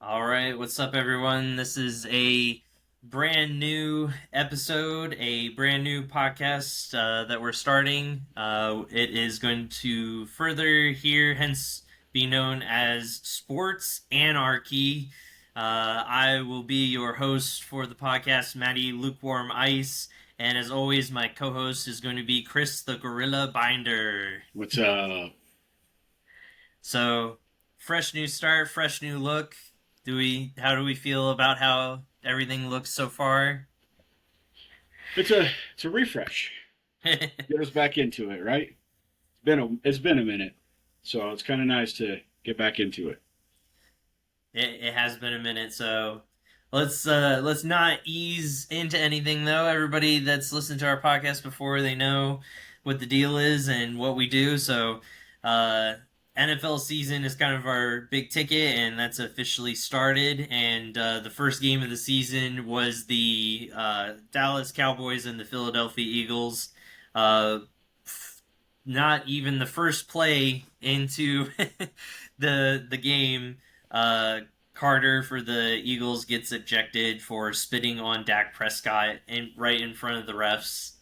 All right, what's up, everyone? This is a brand new episode, a brand new podcast that we're starting. It is going to further here, hence be known as Sports Anarchy. I will be your host for the podcast, Matty Lukewarm Ice, and as always, my co-host is going to be Chris the Gorilla Binder. What's up? So, fresh new start, fresh new look. How do we feel about how everything looks so far? It's a refresh. it, Get us back into it, right? It's been a minute, so it's kind of nice to get back into it. it has been a minute, so let's not ease into anything though. Everybody that's listened to our podcast before, they know what the deal is and what we do. So, uh, NFL season is kind of our big ticket, and that's officially started. And the first game of the season was the Dallas Cowboys and the Philadelphia Eagles. Uh, Not even the first play into the game. Carter for the Eagles gets ejected for spitting on Dak Prescott right in front of the refs.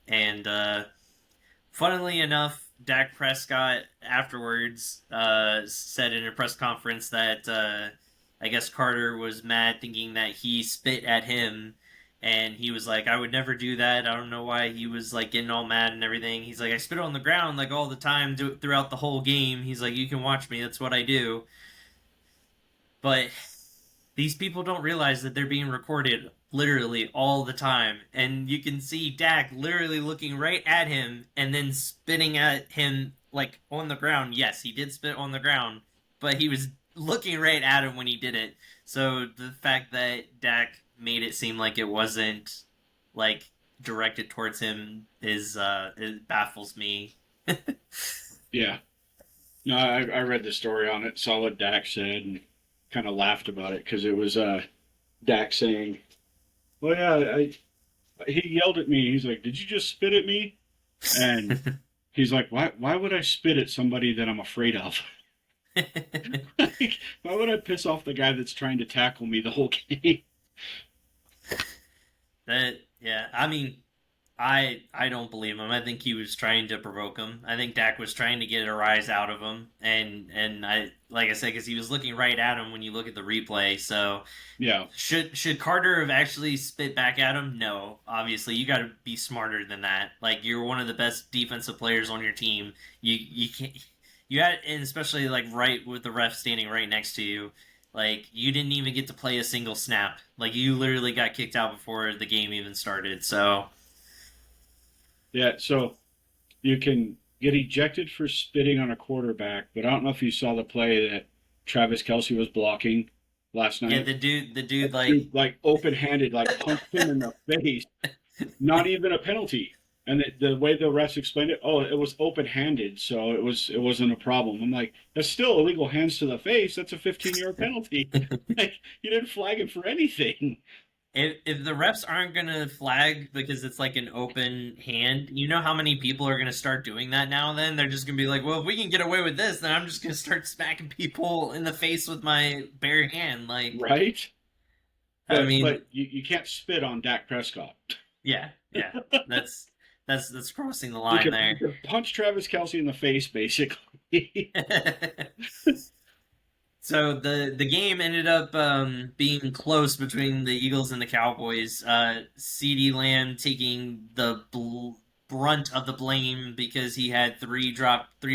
And Funnily enough, Dak Prescott afterwards said in a press conference that I guess Carter was mad, thinking that he spit at him, and he was like, "I would never do that." I don't know why he was like getting all mad and everything. He's like, "I spit on the ground like all the time throughout the whole game." He's like, "You can watch me. That's what I do." But these people don't realize that they're being recorded literally all the time. And you can see Dak literally looking right at him and then spitting at him like on the ground. Yes, he did spit on the ground, but he was looking right at him when he did it. So the fact that Dak made it seem like it wasn't like directed towards him is it baffles me. Yeah. No, I read the story on it, saw what Dak said, and kind of laughed about it because it was Dak saying, "Well, yeah, he yelled at me. He's like, 'Did you just spit at me?'" And he's like, "Why would I spit at somebody that I'm afraid of? Like, why would I piss off the guy that's trying to tackle me the whole game?" That yeah, I mean, I don't believe him. I think he was trying to provoke him. I think Dak was trying to get a rise out of him, and I like I said, because he was looking right at him when you look at the replay. So Yeah, should Carter have actually spit back at him? No, obviously you got to be smarter than that. Like, you're one of the best defensive players on your team. You can't you had, and especially like right with the ref standing right next to you. Like, you didn't even get to play a single snap. Like, you literally got kicked out before the game even started. So yeah. So you can get ejected for spitting on a quarterback, but I don't know if you saw the play that Travis Kelsey was blocking last yeah, night. the dude like Dude, like open-handed, like punched him in the face. Not even a penalty. And the way the refs explained it, oh, it was open-handed, so it wasn't a problem. I'm like, that's still illegal hands to the face. That's a 15-yard penalty. Like, you didn't flag it for anything. if the refs aren't gonna flag because it's like an open hand, you know how many people are gonna start doing that now? Then they're just gonna be like, well, if we can get away with this, then I'm just gonna start smacking people in the face with my bare hand. Like, Right? I But mean, but you can't spit on Dak Prescott. yeah, yeah, that's that's crossing the You line can you there. can punch Travis Kelsey in the face, basically. So the game ended up being close between the Eagles and the Cowboys. CeeDee Lamb taking the brunt of the blame because he had three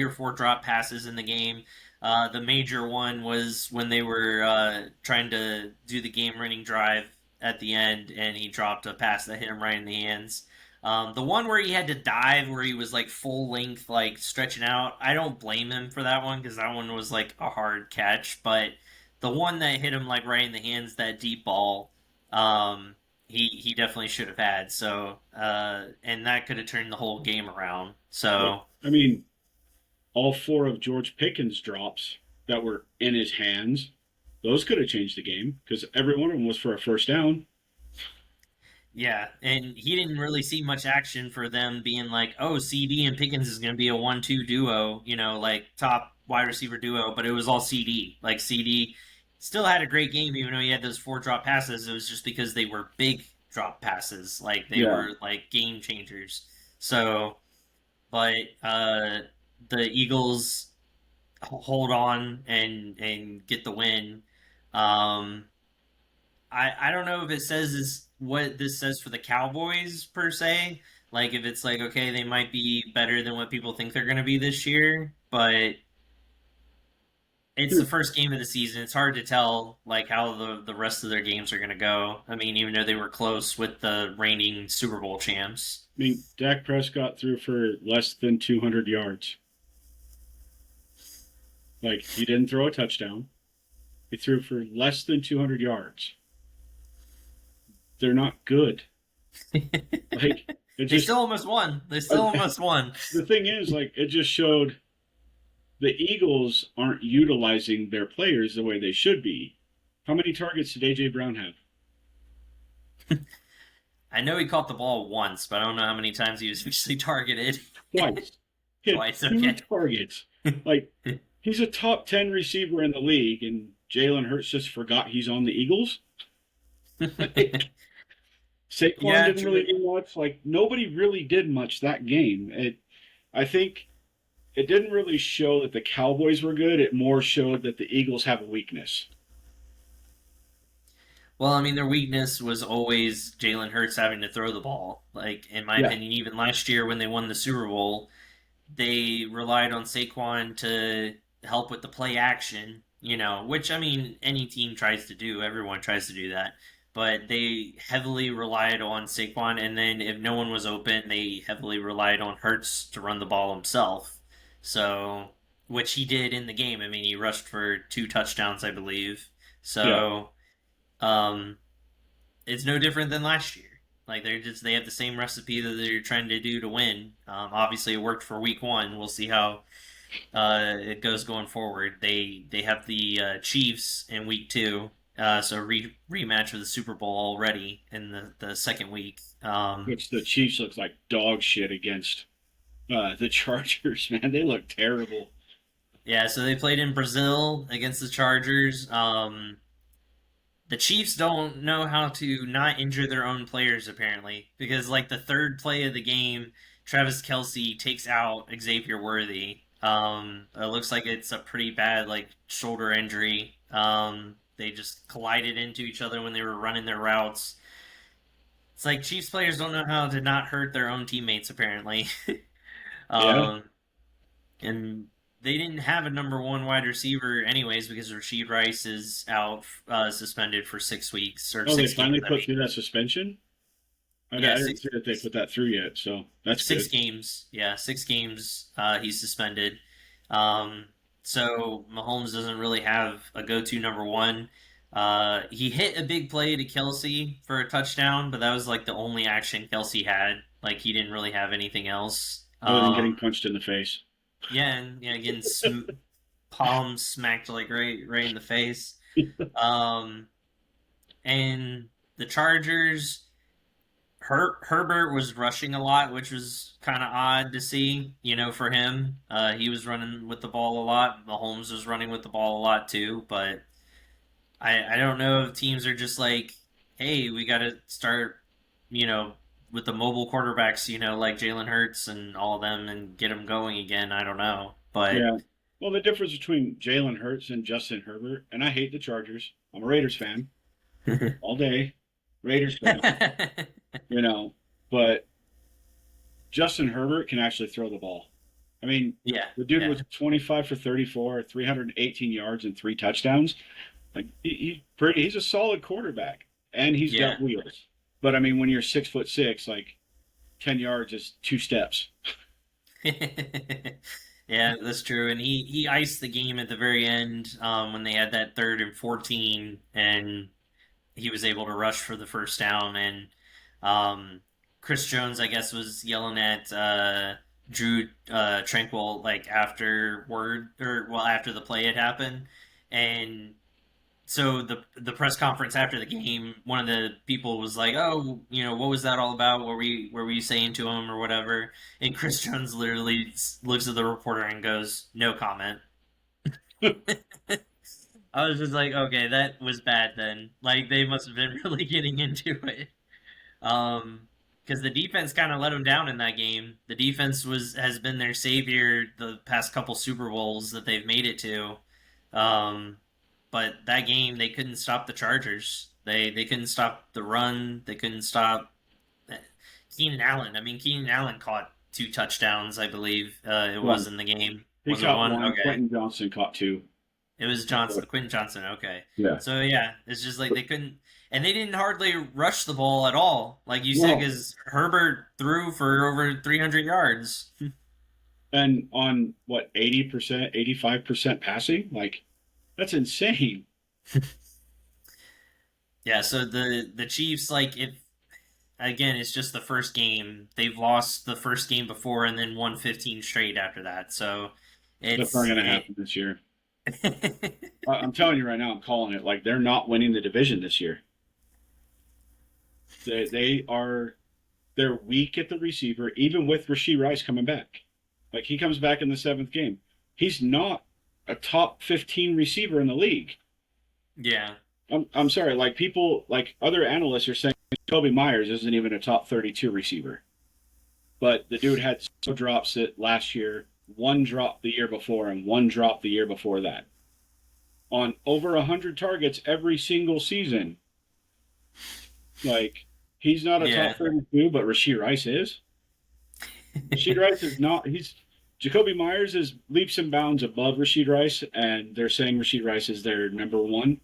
or four drop passes in the game. The major one was when they were trying to do the game-winning drive at the end, and he dropped a pass that hit him right in the hands. The one where he had to dive, where he was like full length, like stretching out, I don't blame him for that one because that one was like a hard catch. But the one that hit him like right in the hands, that deep ball, he definitely should have had. So, and that could have turned the whole game around. Well, So, I mean, all four of George Pickens' drops that were in his hands, those could have changed the game because every one of them was for a first down. yeah, and he didn't really see much action for them being like, oh, CD and Pickens is going to be a 1-2 duo, like top wide receiver duo, but it was all CD. Like, CD still had a great game, even though he had those 4 drop passes. It was just because they were big drop passes, like they Yeah. were like game changers. So, but the Eagles hold on and get the win. Um, I don't know if it says is what this says for the Cowboys per se. Like if it's like okay, they might be better than what people think they're going to be this year, but it's the first game of the season. It's hard to tell like how the rest of their games are going to go. I mean, even though they were close with the reigning Super Bowl champs. I mean, Dak Prescott threw for less than 200 yards. Like, he didn't throw a touchdown. He threw for less than 200 yards. They're not good. Like, it They just, still almost won. They still almost won. the thing is, like, it just showed the Eagles aren't utilizing their players the way they should be. How many targets did A.J. Brown have? I know he caught the ball once, but I don't know how many times he was actually targeted. Twice. He had Twice, two okay. targets. Like, he's a top 10 receiver in the league, and Jalen Hurts just forgot he's on the Eagles. Like, Saquon Yeah, didn't really true. do much. Like, nobody really did much that game. I think it didn't really show that the Cowboys were good. It more showed that the Eagles have a weakness. Well, I mean, their weakness was always Jalen Hurts having to throw the ball. Like, in my Yeah, opinion, even last year when they won the Super Bowl, they relied on Saquon to help with the play action, which, I mean, any team tries to do. Everyone tries to do that. But they heavily relied on Saquon, and then if no one was open, they heavily relied on Hurts to run the ball himself. So, which he did in the game. I mean, he rushed for 2 touchdowns, I believe. yeah, So, um, it's no different than last year. Like they have the same recipe that they're trying to do to win. Obviously, it worked for week one. We'll see how it goes going forward. They have the Chiefs in week two, so rematch of the Super Bowl already in the second week. which the Chiefs looked like dog shit against the Chargers. Man, they look terrible. Yeah, so they played in Brazil against the Chargers. The Chiefs don't know how to not injure their own players apparently because like the third play of the game, Travis Kelsey takes out Xavier Worthy. It looks like it's a pretty bad like shoulder injury. They just collided into each other when they were running their routes. It's like Chiefs players don't know how to not hurt their own teammates apparently. Yeah. um, and they didn't have a number one wide receiver anyways because Rasheed Rice is out suspended for 6 weeks or Oh, they 6 games. finally I put mean, through that suspension? yeah, I didn't see that they put that through yet, so that's six good. games. Yeah, 6 games. He's suspended. Um, so Mahomes doesn't really have a go-to number one. He hit a big play to Kelsey for a touchdown, but that was like the only action Kelsey had. Like he didn't really have anything else. Other than getting punched in the face. Yeah, and getting palm smacked like right in the face. Um, and the Chargers, Herbert was rushing a lot, which was kind of odd to see. For him, he was running with the ball a lot. Mahomes was running with the ball a lot too. But I don't know if teams are just like, hey, we got to start, you know, with the mobile quarterbacks, like Jalen Hurts and all of them, and get them going again. I don't know, but. Yeah. Well, the difference between Jalen Hurts and Justin Herbert, and I hate the Chargers. I'm a Raiders fan all day. Raiders fan, you know, but Justin Herbert can actually throw the ball. I mean, Yeah, the dude yeah, was 25 for 34, 318 yards and 3 touchdowns. Like he's a solid quarterback, and he's yeah. got wheels. But I mean, when you're 6'6", like 10 yards is 2 steps. Yeah, that's true. And he iced the game at the very end when they had that 3rd and 14, and he was able to rush for the first down. And Chris Jones, I guess, was yelling at Drew Tranquil like afterward, or well, after the play had happened, and so the press conference after the game, one of the people was like, "Oh, what was that all about? What were you saying to him or whatever?" And Chris Jones literally looks at the reporter and goes, "No comment." I was just like, okay, that was bad then. Like they must have been really getting into it. Because the defense kind of let them down in that game. The defense has been their savior the past couple Super Bowls that they've made it to. Um, but that game they couldn't stop the Chargers. They couldn't stop the run. They couldn't stop Keenan Allen. I mean, Keenan Allen caught 2 touchdowns, I believe. It was One. in the game. He Was it caught one? one. Okay. Quentin Johnson caught two. It was Johnson, Quentin Johnson. Okay, Yeah. so yeah, it's just like they couldn't, and they didn't hardly rush the ball at all, like you said, No. because Herbert threw for over 300 yards. And on what, 80%, 85% passing? Like, that's insane. Yeah, so the Chiefs, like if again, it's just the first game. They've lost the first game before and then won 15 straight after that. So That's not it's going to it. happen this year. I'm telling you right now, I'm calling it. Like, they're not winning the division this year. They are, they're weak at the receiver, even with Rashee Rice coming back. Like, he comes back in the seventh game. He's not a top 15 receiver in the league. Yeah, I'm sorry, like people, like other analysts are saying Kobe Myers isn't even a top 32 receiver. But the dude had so drops it last year, one drop the year before, and one drop the year before that. On over 100 targets every single season. Like, he's not a yeah, top 32, but Rashee Rice is. Rashee Rice is not, he's, Jacoby Myers is leaps and bounds above Rashee Rice, and they're saying Rashee Rice is their number one.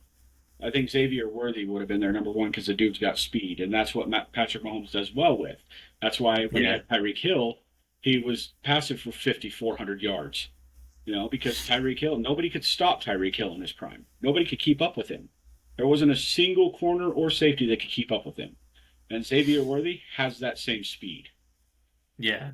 I think Xavier Worthy would have been their number one because the dude's got speed, and that's what Patrick Mahomes does well with. That's why when he yeah, had Tyreek Hill, he was passive for 5,400 yards. You know, because Tyreek Hill, nobody could stop Tyreek Hill in his prime. Nobody could keep up with him. There wasn't a single corner or safety that could keep up with him. And Xavier Worthy has that same speed. yeah.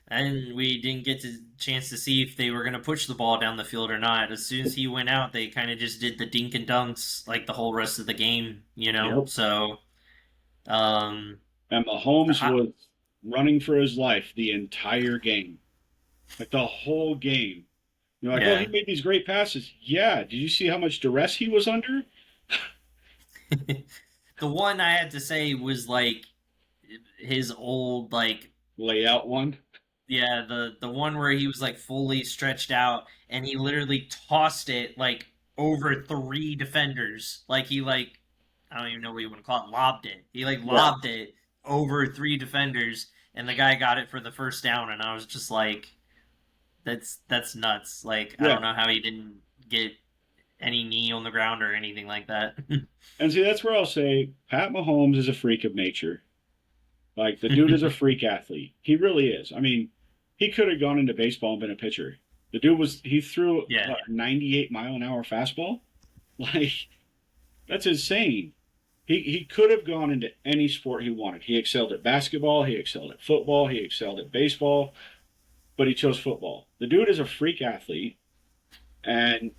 And we didn't get the chance to see if they were going to push the ball down the field or not. As soon as he went out, they kind of just did the dink and dunks like the whole rest of the game, you know? Yep. So, um, And Mahomes I, was running for his life the entire game. Like the whole game. You're like, oh, he yeah. made these great passes. Yeah. Did you see how much duress he was under? The one I had to say was like his old like Layout one. yeah, the one where he was like fully stretched out and he literally tossed it like over 3 defenders. Like he like I don't even know what you want to call it, lobbed it. He like Yeah. lobbed it over 3 defenders and the guy got it for the first down and I was just like that's nuts. Like I Yeah. don't know how he didn't get any knee on the ground or anything like that. And see, that's where I'll say Pat Mahomes is a freak of nature. Like the dude is a freak athlete. He really is. I mean, he could have gone into baseball and been a pitcher. The dude was he threw Yeah. what, 98-mile-an-hour fastball. Like that's insane. He could have gone into any sport he wanted. He excelled at basketball. He excelled at football. He excelled at baseball. But he chose football. The dude is a freak athlete, and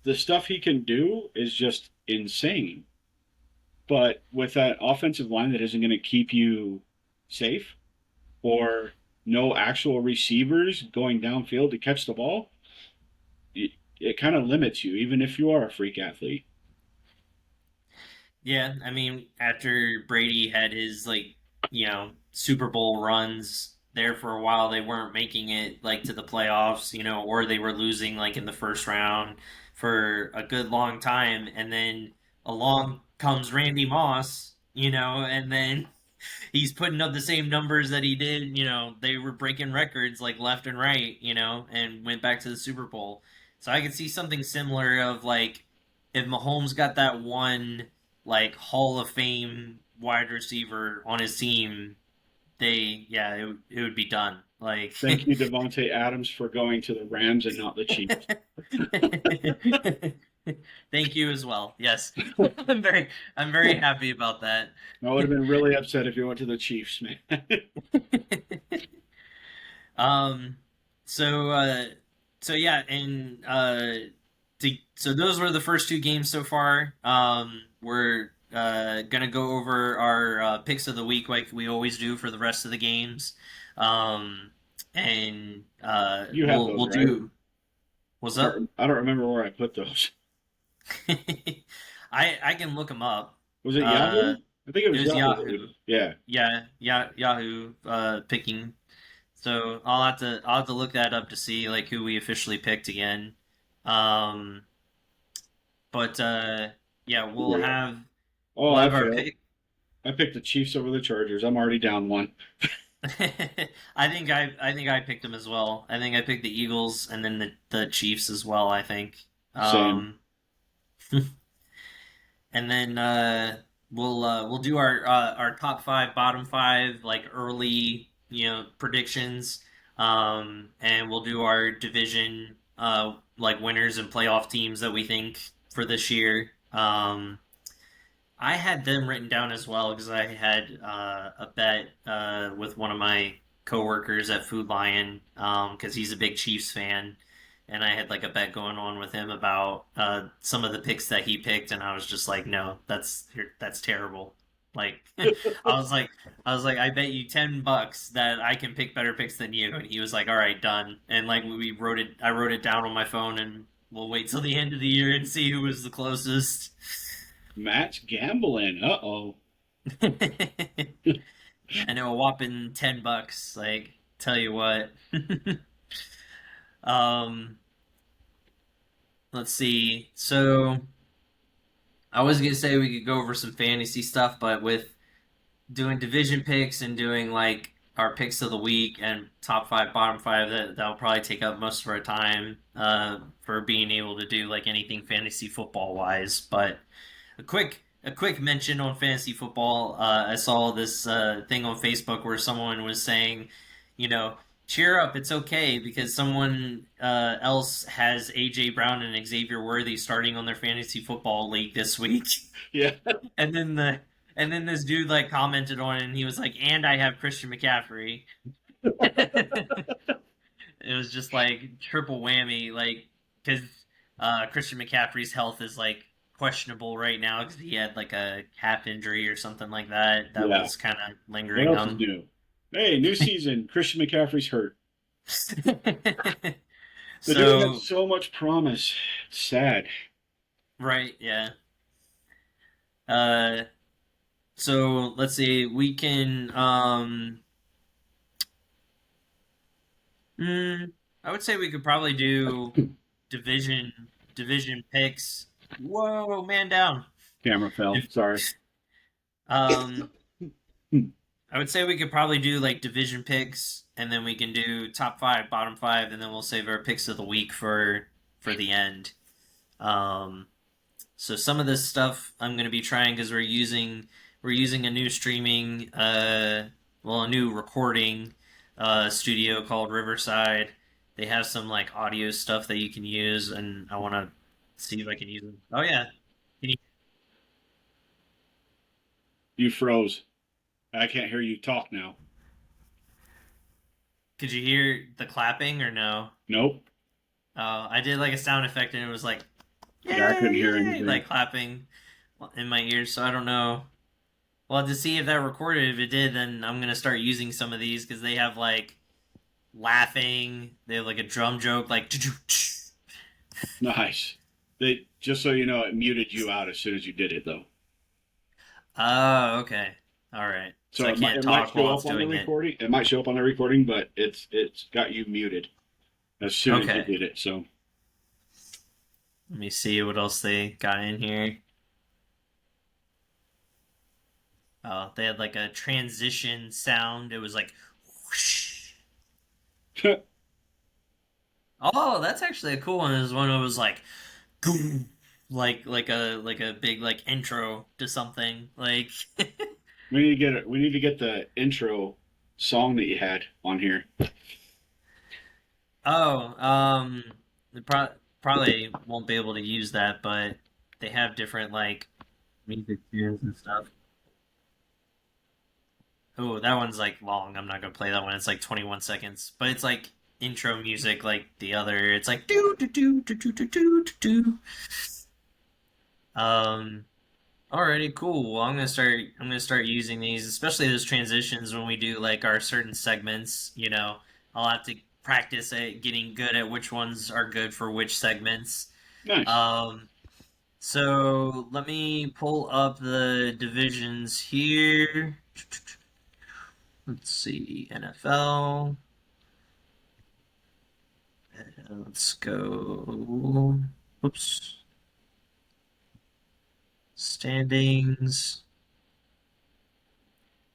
the stuff he can do is just insane. But with that offensive line that isn't going to keep you safe or no actual receivers going downfield to catch the ball, it kind of limits you, even if you are a freak athlete. Yeah, I mean, after Brady had his like, Super Bowl runs there for a while, they weren't making it like to the playoffs, or they were losing like in the first round for a good long time, and then along comes Randy Moss, and then he's putting up the same numbers that he did, they were breaking records like left and right, and went back to the Super Bowl. So I could see something similar of like if Mahomes got that one like Hall of Fame wide receiver on his team, it would be done. Like Thank you, Devontae Adams, for going to the Rams and not the Chiefs. Thank you as well. Yes. I'm very happy about that. I would have been really upset if you went to the Chiefs, man. Um so yeah, and so those were the first 2 games so far. We're gonna go over our picks of the week like we always do for the rest of the games. And You have we'll those, we'll right? do What's up? I don't remember where I put those. I can look them up. Was it Uh, Yahoo? I think it it was was Yahoo. Yahoo. Yeah, Yeah, Yahoo picking. So I'll have to look that up to see like who we officially picked again. Um, but yeah, figure it out. Oh, we'll I have our failed. pick. I picked the Chiefs over the Chargers. I'm already down one. I think I picked them as well. I think I picked the Eagles and then the Chiefs as well, I think. Same. Um, and then we'll do our top five, bottom five, like early predictions. And we'll do our division like winners and playoff teams that we think for this year. I had them written down as well because I had a bet with one of my coworkers at Food Lion because he's a big Chiefs fan, and I had like a bet going on with him about some of the picks that he picked, and I was just like, no, that's terrible. Like, I was like, I bet you $10 that I can pick better picks than you, and he was like, all right, done. And like I wrote it down on my phone, and we'll wait till the end of the year and see who was the closest. Matt's gambling. Uh-oh. Yeah, I know a whopping $10. Like, tell you what. um, let's see. So I was gonna say we could go over some fantasy stuff, but with doing division picks and doing like our picks of the week and top five, bottom five, that'll probably take up most of our time for being able to do like anything fantasy football wise. But a quick mention on fantasy football. I saw this thing on Facebook where someone was saying, you know, cheer up, it's okay because someone else has AJ Brown and Xavier Worthy starting on their fantasy football league this week, Yeah. and then this dude like commented on it and he was like, and I have Christian McCaffrey. It was just like triple whammy, like because Christian McCaffrey's health is like questionable right now because he had like a calf injury or something like that that Yeah. was kind of What lingering else is on. new? Hey, new season. Christian McCaffrey's hurt. The dude had So so much promise. It's sad. right, yeah. Uh, so let's see, we can mm, I would say we could probably do division division picks. Whoa, man down. Camera fell. If Sorry. um I would say we could probably do like division picks, and then we can do top five, bottom five, and then we'll save our picks of the week for the end. Um, so some of this stuff I'm going to be trying because we're using a new streaming, a new recording studio called Riverside. They have some like audio stuff that you can use, and I want to see if I can use them. Oh yeah, can you, You froze. I can't hear you talk now. could you hear the clapping or no? Nope. I did like a sound effect and it was like Yeah, I couldn't yay, hear yay, anything. like clapping in my ears. So I don't know. Well, to see if that recorded. If it did, then I'm gonna start using some of these because they have like laughing. They have like a drum joke, like. Nice. They just so you know, it muted you out as soon as you did it, though. Oh, okay, all right. So So I can't it might talk show while it's up on the doing it. recording. It might show up on the recording, but it's got you muted as soon as you Okay, did it. So let me see what else they got in here. Oh, they had like a transition sound. It was like. Whoosh. Oh, that's actually a cool one. Is one that was like, boom, like a big like intro to something. Like, we need to get the intro song that you had on here. oh, they probably won't be able to use that, but they have different like music tunes and stuff. Oh, that one's like long. I'm not gonna play that one. It's like 21 seconds, but it's like intro music like the other. It's like do do do do do do do do. Um, Alrighty, cool. Well, I'm gonna start using these, especially those transitions when we do like our certain segments. I'll have to practice at getting good at which ones are good for which segments. Nice. Um, so let me pull up the divisions here. Let's see, NFL. Let's go. Oops. Standings.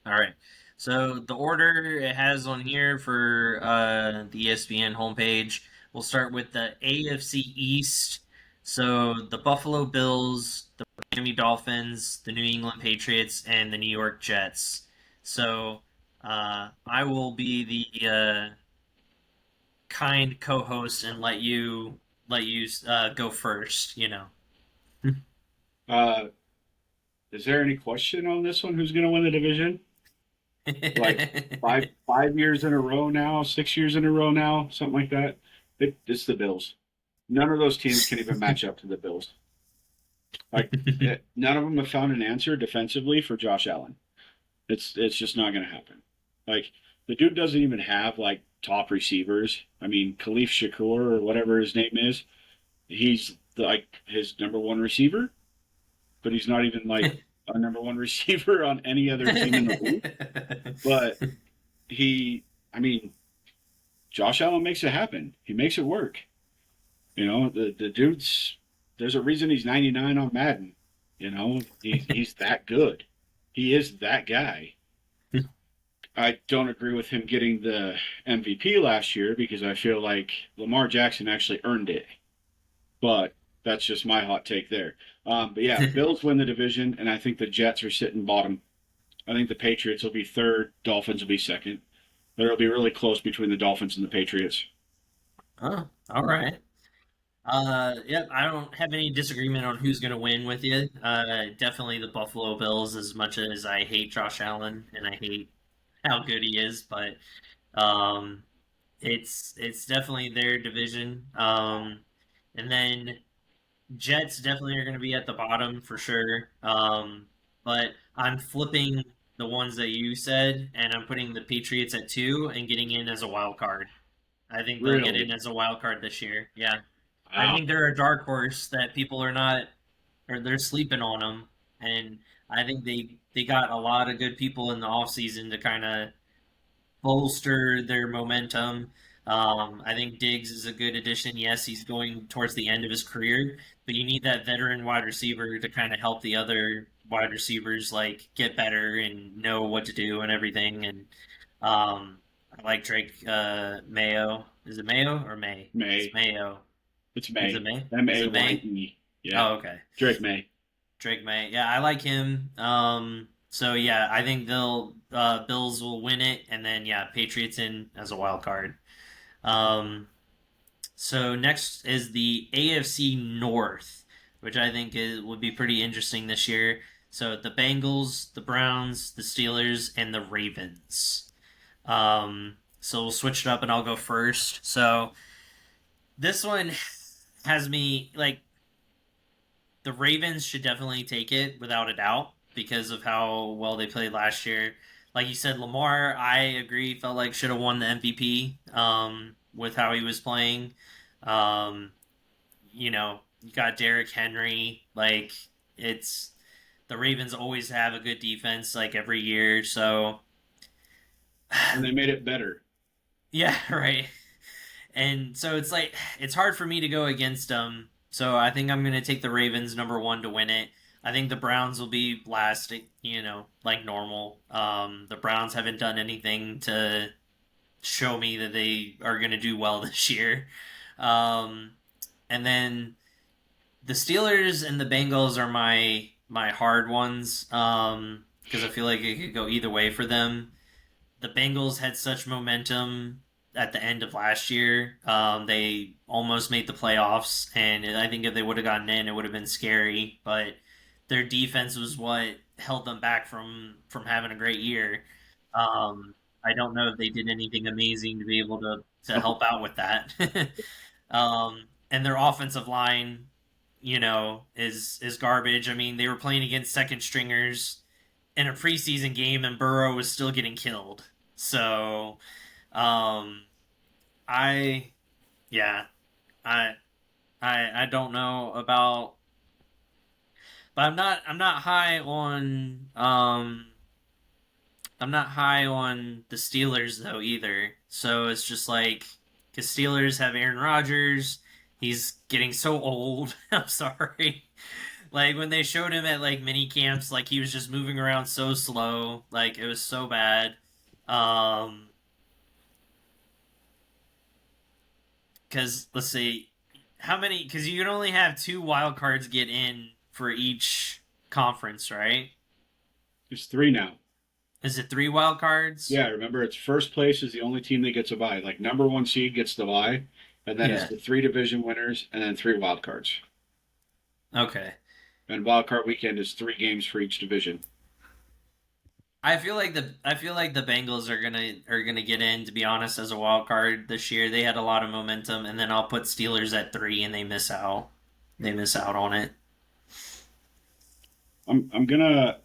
All right. So the order it has on here for the ESPN homepage, we'll start with the AFC East. So the Buffalo Bills, the Miami Dolphins, the New England Patriots, and the New York Jets. So I will be the kind co-host and let you go first. You know. Uh, is there any question on this one? Who's going to win the division? Like five years in a row now, 6 years in a row now, something like that. It's the Bills. None of those teams can even match up to the Bills. Like none of them have found an answer defensively for Josh Allen. It's just not going to happen. Like the dude doesn't even have like top receivers. I mean, Khalif Shakur or whatever his name is, he's like his number one receiver, but he's not even like a number one receiver on any other team in the league. But I mean, Josh Allen makes it happen. He makes it work. You know, the dude's there's a reason he's 99 on Madden. You know, he's that good. He is that guy. I don't agree with him getting the MVP last year because I feel like Lamar Jackson actually earned it. But that's just my hot take there. But yeah, Bills win the division, and I think the Jets are sitting bottom. I think the Patriots will be third, Dolphins will be second. But it'll be really close between the Dolphins and the Patriots. Oh, all right. Yep, I don't have any disagreement on who's going to win with you. Definitely the Buffalo Bills, as much as I hate Josh Allen and I hate how good he is, but um, it's definitely their division. And then Jets definitely are going to be at the bottom for sure. But I'm flipping the ones that you said, and I'm putting the Patriots at two and getting in as a wild card. I think they'll get in Really? as a wild card this year. Yeah. I Wow. think they're a dark horse that people are not, or they're sleeping on them, and I think they got a lot of good people in the off season to kind of bolster their momentum. I think Diggs is a good addition. Yes, he's going towards the end of his career, but you need that veteran wide receiver to kind of help the other wide receivers like get better and know what to do and everything. And I like Drake Mayo. Is it Mayo or May? It's May. Mayo. It's Is it May. May? M Is A it Y May? E. Yeah. Oh, okay. Drake May. Drake May. Yeah, I like him. So yeah, I think they'll Bills will win it, and then yeah, Patriots in as a wild card. Um, so next is the AFC North, which I think would be pretty interesting this year. So the Bengals, the Browns, the Steelers, and the Ravens. So we'll switch it up, and I'll go first. So this one has me like the Ravens should definitely take it without a doubt because of how well they played last year. Like you said, Lamar, I agree, felt like should have won the MVP with how he was playing. Um, you got Derrick Henry. Like it's the Ravens always have a good defense like every year. So And they made it better. yeah, right. And so it's like it's hard for me to go against them. So I think I'm going to take the Ravens number one to win it. I think the Browns will be last, like normal. The Browns haven't done anything to show me that they are going to do well this year. Um, and then the Steelers and the Bengals are my hard ones because I feel like it could go either way for them. The Bengals had such momentum at the end of last year. They almost made the playoffs, and I think if they would have gotten in, it would have been scary. But their defense was what held them back from having a great year. I don't know if they did anything amazing to be able to help out with that. And their offensive line, is garbage. I mean, they were playing against second stringers in a preseason game, and Burrow was still getting killed. So, um, I yeah, I I don't know about, but I'm not high on I'm not high on the Steelers though either. So it's just like, because Steelers have Aaron Rodgers, he's getting so old. I'm sorry. Like when they showed him at like mini camps, like he was just moving around so slow, like it was so bad. Um, because let's see, how many? Because you can only have two wild cards get in for each conference, right? There's three now. Is it three wild cards? Yeah, remember it's first place is the only team that gets a bye. Like number one seed gets the bye, and then it's Yeah. the three division winners and then three wild cards. Okay. And wild card weekend is 3 games for each division. I feel like the Bengals are gonna get in, to be honest, as a wild card this year. They had a lot of momentum, and then I'll put Steelers at three, and they miss out. They miss out on it. I'm gonna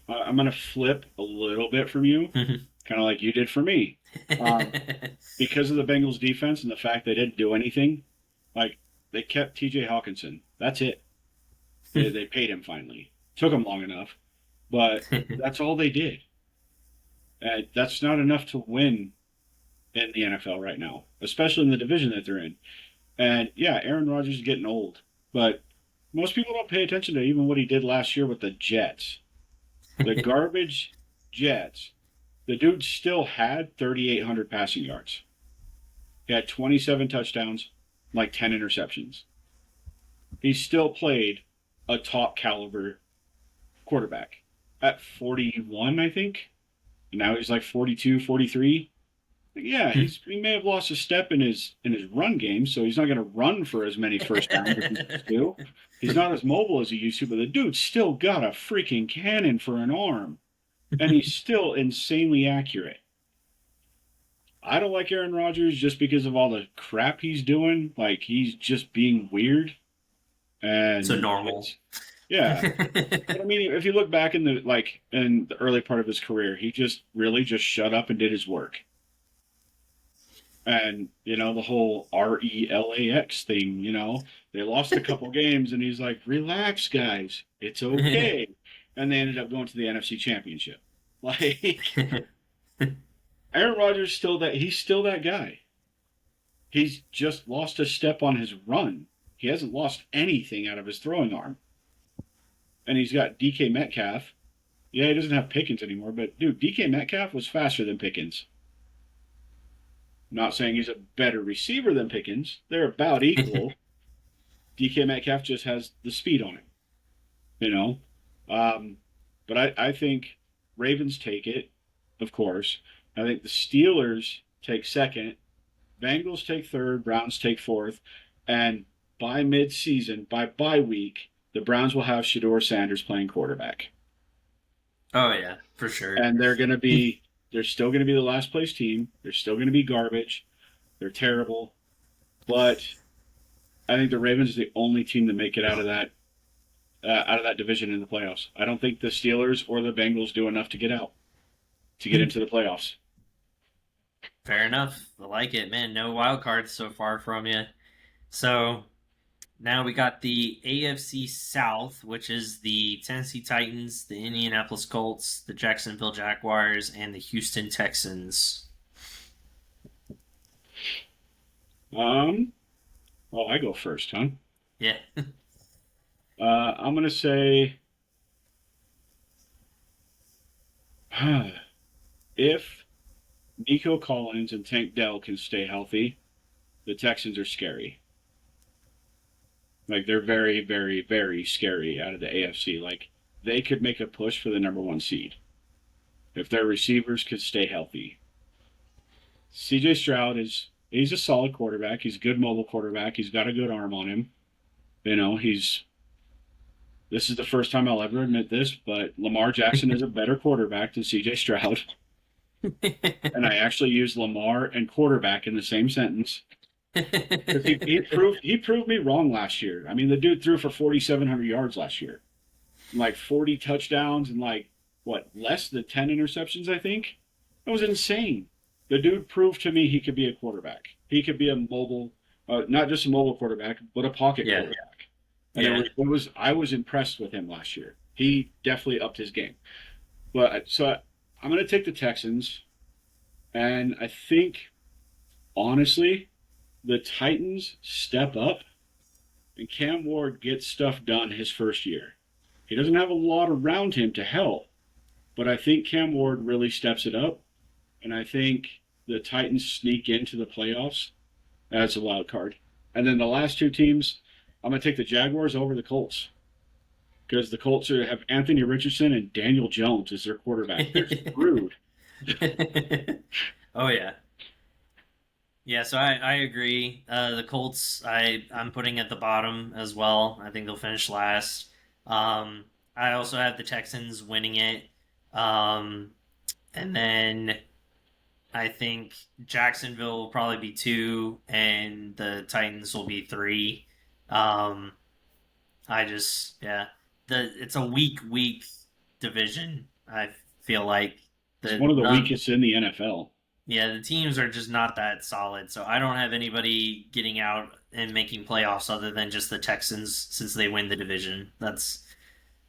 I'm gonna flip a little bit from you, kind of like you did for me, um, because of the Bengals defense and the fact they didn't do anything. Like they kept T.J. Hawkinson. That's it. They paid him finally. Took him long enough, but that's all they did. That's not enough to win in the NFL right now, especially in the division that they're in. And yeah, Aaron Rodgers is getting old, but most people don't pay attention to even what he did last year with the Jets. The garbage Jets. The dude still had 3,800 passing yards. He had 27 touchdowns, like 10 interceptions. He still played a top caliber quarterback at 41, I think. And now he's like 42, 43. Yeah, he may have lost a step in his run game, so he's not going to run for as many first downs as he used to. He's not as mobile as he used to, but the dude's still got a freaking cannon for an arm, and he's still insanely accurate. I don't like Aaron Rodgers just because of all the crap he's doing. Like he's just being weird, So and normal. it's yeah. But I mean, if you look back in the early part of his career, he just really just shut up and did his work. And the whole RELAX thing, they lost a couple games, and he's like, "Relax, guys, it's okay." And they ended up going to the NFC Championship. Like Aaron Rodgers he's still that guy. He's just lost a step on his run. He hasn't lost anything out of his throwing arm. And he's got DK Metcalf. Yeah, he doesn't have Pickens anymore, but dude, DK Metcalf was faster than Pickens. I'm not saying he's a better receiver than Pickens. They're about equal. DK Metcalf just has the speed on him, you know. But I think Ravens take it, of course. I think the Steelers take second, Bengals take third, Browns take fourth, and by mid-season, by bye week, the Browns will have Shador Sanders playing quarterback, Oh yeah, for sure. and they're still going to be the last place team. They're still going to be garbage. They're terrible, but I think the Ravens are the only team to make it out of that division in the playoffs. I don't think the Steelers or the Bengals do enough to get out to get into the playoffs. Fair enough. I like it, man. No wild cards so far from you. So now we got the AFC South, which is the Tennessee Titans, the Indianapolis Colts, the Jacksonville Jaguars, and the Houston Texans. Oh, I go first, huh? Yeah. I'm gonna say if Nico Collins and Tank Dell can stay healthy, the Texans are scary. Like they're very, very, very scary out of the AFC. Like they could make a push for the number one seed if their receivers could stay healthy. CJ Stroud he's a solid quarterback. He's a good mobile quarterback. He's got a good arm on him. This is the first time I'll ever admit this, but Lamar Jackson is a better quarterback than CJ Stroud. And I actually use Lamar and quarterback in the same sentence. Because he proved me wrong last year. I mean, the dude threw for 4,700 yards last year, like 40 touchdowns and like what less than 10 interceptions. I think that was insane. The dude proved to me he could be a quarterback. He could be a mobile, not just a mobile quarterback, but a pocket Yeah. quarterback. And Yeah. I was impressed with him last year. He definitely upped his game. But so I'm going to take the Texans, and I think honestly, the Titans step up, and Cam Ward gets stuff done his first year. He doesn't have a lot around him to help, but I think Cam Ward really steps it up, and I think the Titans sneak into the playoffs as a wild card. And then the last two teams, I'm going to take the Jaguars over the Colts because the Colts have Anthony Richardson and Daniel Jones as their quarterback. They're screwed. Oh yeah. Yeah, so I agree. The Colts I'm putting at the bottom as well. I think they'll finish last. I also have the Texans winning it. Um, and then I think Jacksonville will probably be two, and the Titans will be three. Um, I just yeah, it's a weak division. I feel like It's the one of the none weakest in the NFL. yeah, the teams are just not that solid. So I don't have anybody getting out and making playoffs other than just the Texans since they win the division. That's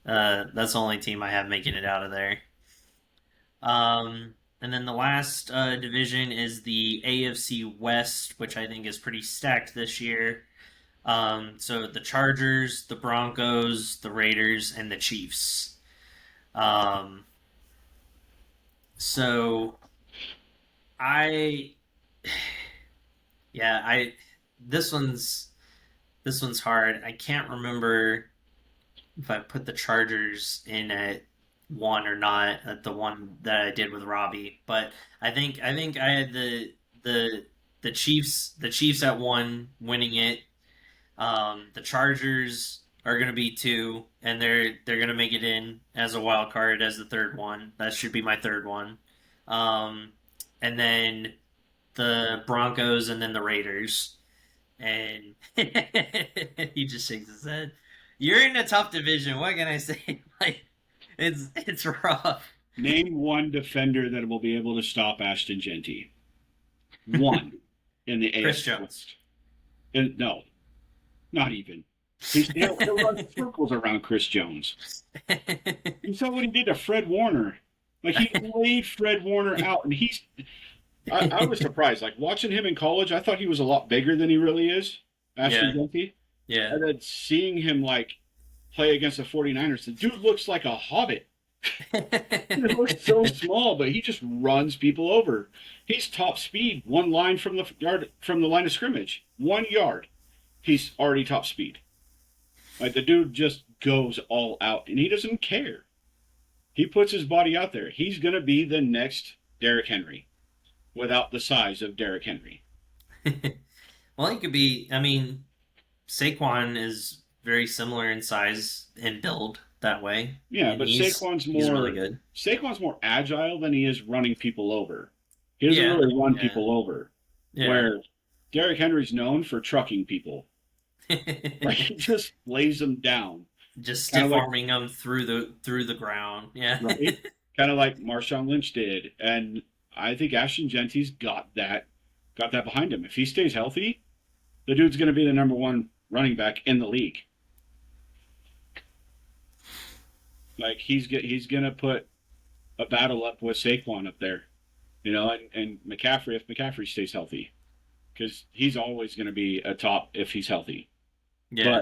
the only team I have making it out of there. And then the last division is the AFC West, which I think is pretty stacked this year. So the Chargers, the Broncos, the Raiders, and the Chiefs. Um, so I yeah, I this one's this one's hard. I can't remember if I put the Chargers in at one or not at the one that I did with Robbie, but I think I had the the Chiefs at one winning it. The Chargers are gonna be two, and they're gonna make it in as a wild card as the third one. That should be my third one. Um, and then the Broncos, and then the Raiders. And he just shakes his head. You're in a tough division. What can I say? Like it's rough. Name one defender that will be able to stop Ashton Genty. One in the Chris AFC Jones. West. And no, not even. He'll run circles around Chris Jones. You saw what he did to Fred Warner. Like he laid Fred Warner out, and I was surprised. Like watching him in college, I thought he was a lot bigger than he really is, Ashton Yeah, Genty. yeah. And then seeing him like play against the 49ers, the dude looks like a hobbit. He looks so small, but he just runs people over. He's top speed, one line from the line of scrimmage. 1 yard. He's already top speed. Like the dude just goes all out and he doesn't care. He puts his body out there. He's gonna be the next Derrick Henry without the size of Derrick Henry. Well, he could be. I mean, Saquon is very similar in size and build that way, Yeah, and but he's really good. Saquon's more agile than he is running people over. He doesn't Yeah, really run yeah, people over. yeah. Where Derrick Henry's known for trucking people. Like he just lays them down. Just Kind of stiff like arming them through the ground. Yeah. right? Kind of like Marshawn Lynch did. And I think Ashton Genty's got that behind him. If he stays healthy, the dude's gonna be the number one running back in the league. Like he's gonna put a battle up with Saquon up there, and McCaffrey if McCaffrey stays healthy, because he's always going to be a top if he's healthy. Yeah.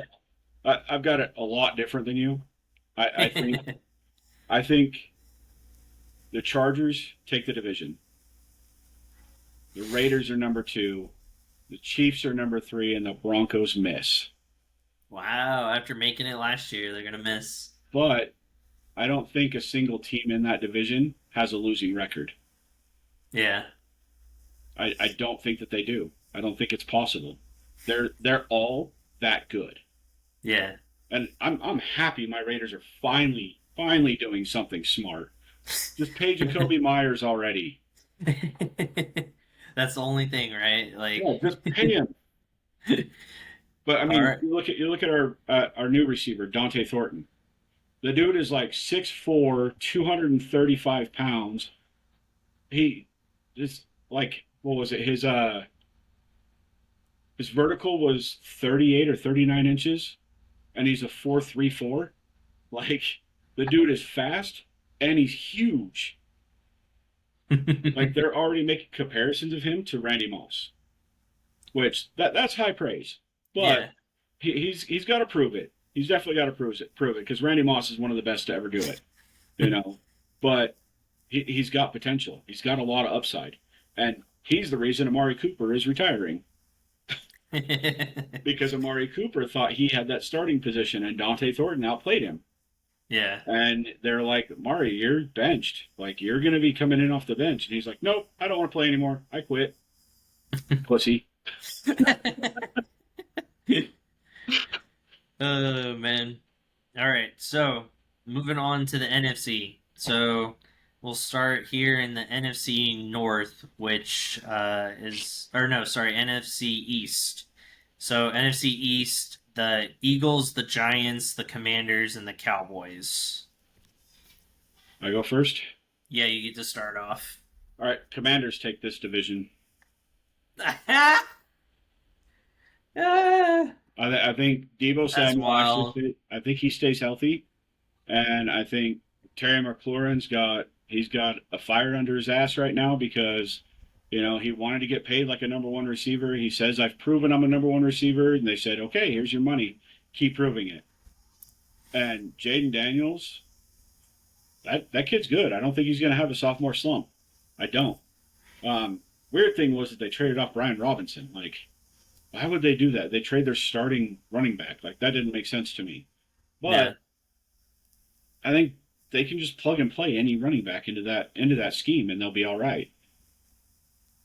But I've got it a lot different than you. I think the Chargers take the division. The Raiders are number two. The Chiefs are number three, and the Broncos miss. Wow. After making it last year, they're gonna miss. But I don't think a single team in that division has a losing record. Yeah. I don't think that they do. I don't think it's possible. They're all that good. Yeah. And I'm happy my Raiders are finally doing something smart. Just pay Jacoby Myers already. That's the only thing, right? Like, Yeah, just pay him. But I all mean, right. you look at our new receiver Dante Thornton. The dude is like 6'4", 235 pounds. He just like what was it? His vertical was 38 or 39 inches, and he's a 4.34. Like the dude is fast and he's huge. Like they're already making comparisons of him to Randy Moss, which that's high praise. But Yeah. he's got to prove it. He's definitely got to prove it because Randy Moss is one of the best to ever do it. You know, but he's got potential. He's got a lot of upside, and he's the reason Amari Cooper is retiring because Amari Cooper thought he had that starting position, and Dante Thornton outplayed him. Yeah. And they're like, Mari, you're benched. Like, you're going to be coming in off the bench. And he's like, nope, I don't want to play anymore. I quit. Pussy. Oh man. All right. So moving on to the NFC. So we'll start here in the NFC North, which is or no, sorry, NFC East. So NFC East, the Eagles, the Giants, the Commanders, and the Cowboys. I go first. Yeah, you get to start off. All right, Commanders take this division. Ah, I think Debo that's Samuel wild. I think he stays healthy. And I think Terry McLaurin's he's got a fire under his ass right now because, he wanted to get paid like a number one receiver. He says, I've proven I'm a number one receiver. And they said, okay, here's your money. Keep proving it. And Jaden Daniels, that kid's good. I don't think he's going to have a sophomore slump. I don't. Weird thing was that they traded off Brian Robinson. Like, why would they do that? They trade their starting running back. Like, that didn't make sense to me. Yeah. But I think they can just plug and play any running back into that scheme, and they'll be all right.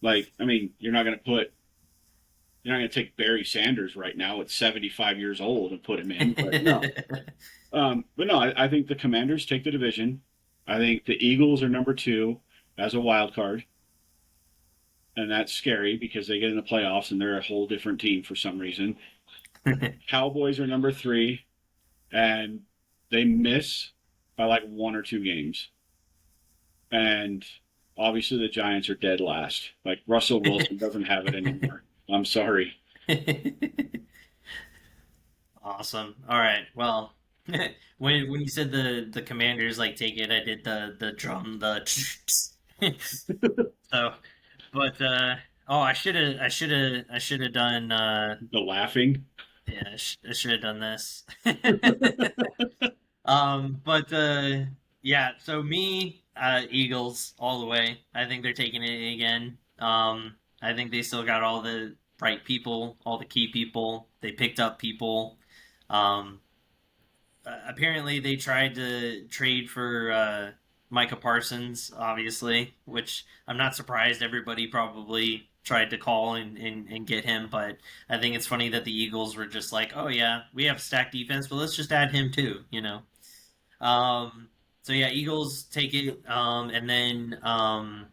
Like, I mean, you're not going to take Barry Sanders right now at 75 years old and put him in, but no. But no, I think the Commanders take the division. I think the Eagles are number two as a wild card, and that's scary because they get in the playoffs and they're a whole different team for some reason. Cowboys are number three, and they miss by like one or two games. And obviously the Giants are dead last. Like Russell Wilson doesn't have it anymore. I'm sorry. Awesome. All right. Well, when you said the Commanders like take it, I did the drum the so, but oh, I should have done The laughing. yeah, I should have done this. But yeah, so me, Eagles all the way. I think they're taking it again. I think they still got all the right people, all the key people. They picked up people. Um, apparently they tried to trade for Micah Parsons, obviously, which I'm not surprised everybody probably tried to call and get him, but I think it's funny that the Eagles were just like, oh yeah, we have a stacked defense, but let's just add him too, you know. So yeah, Eagles take it, and then oh,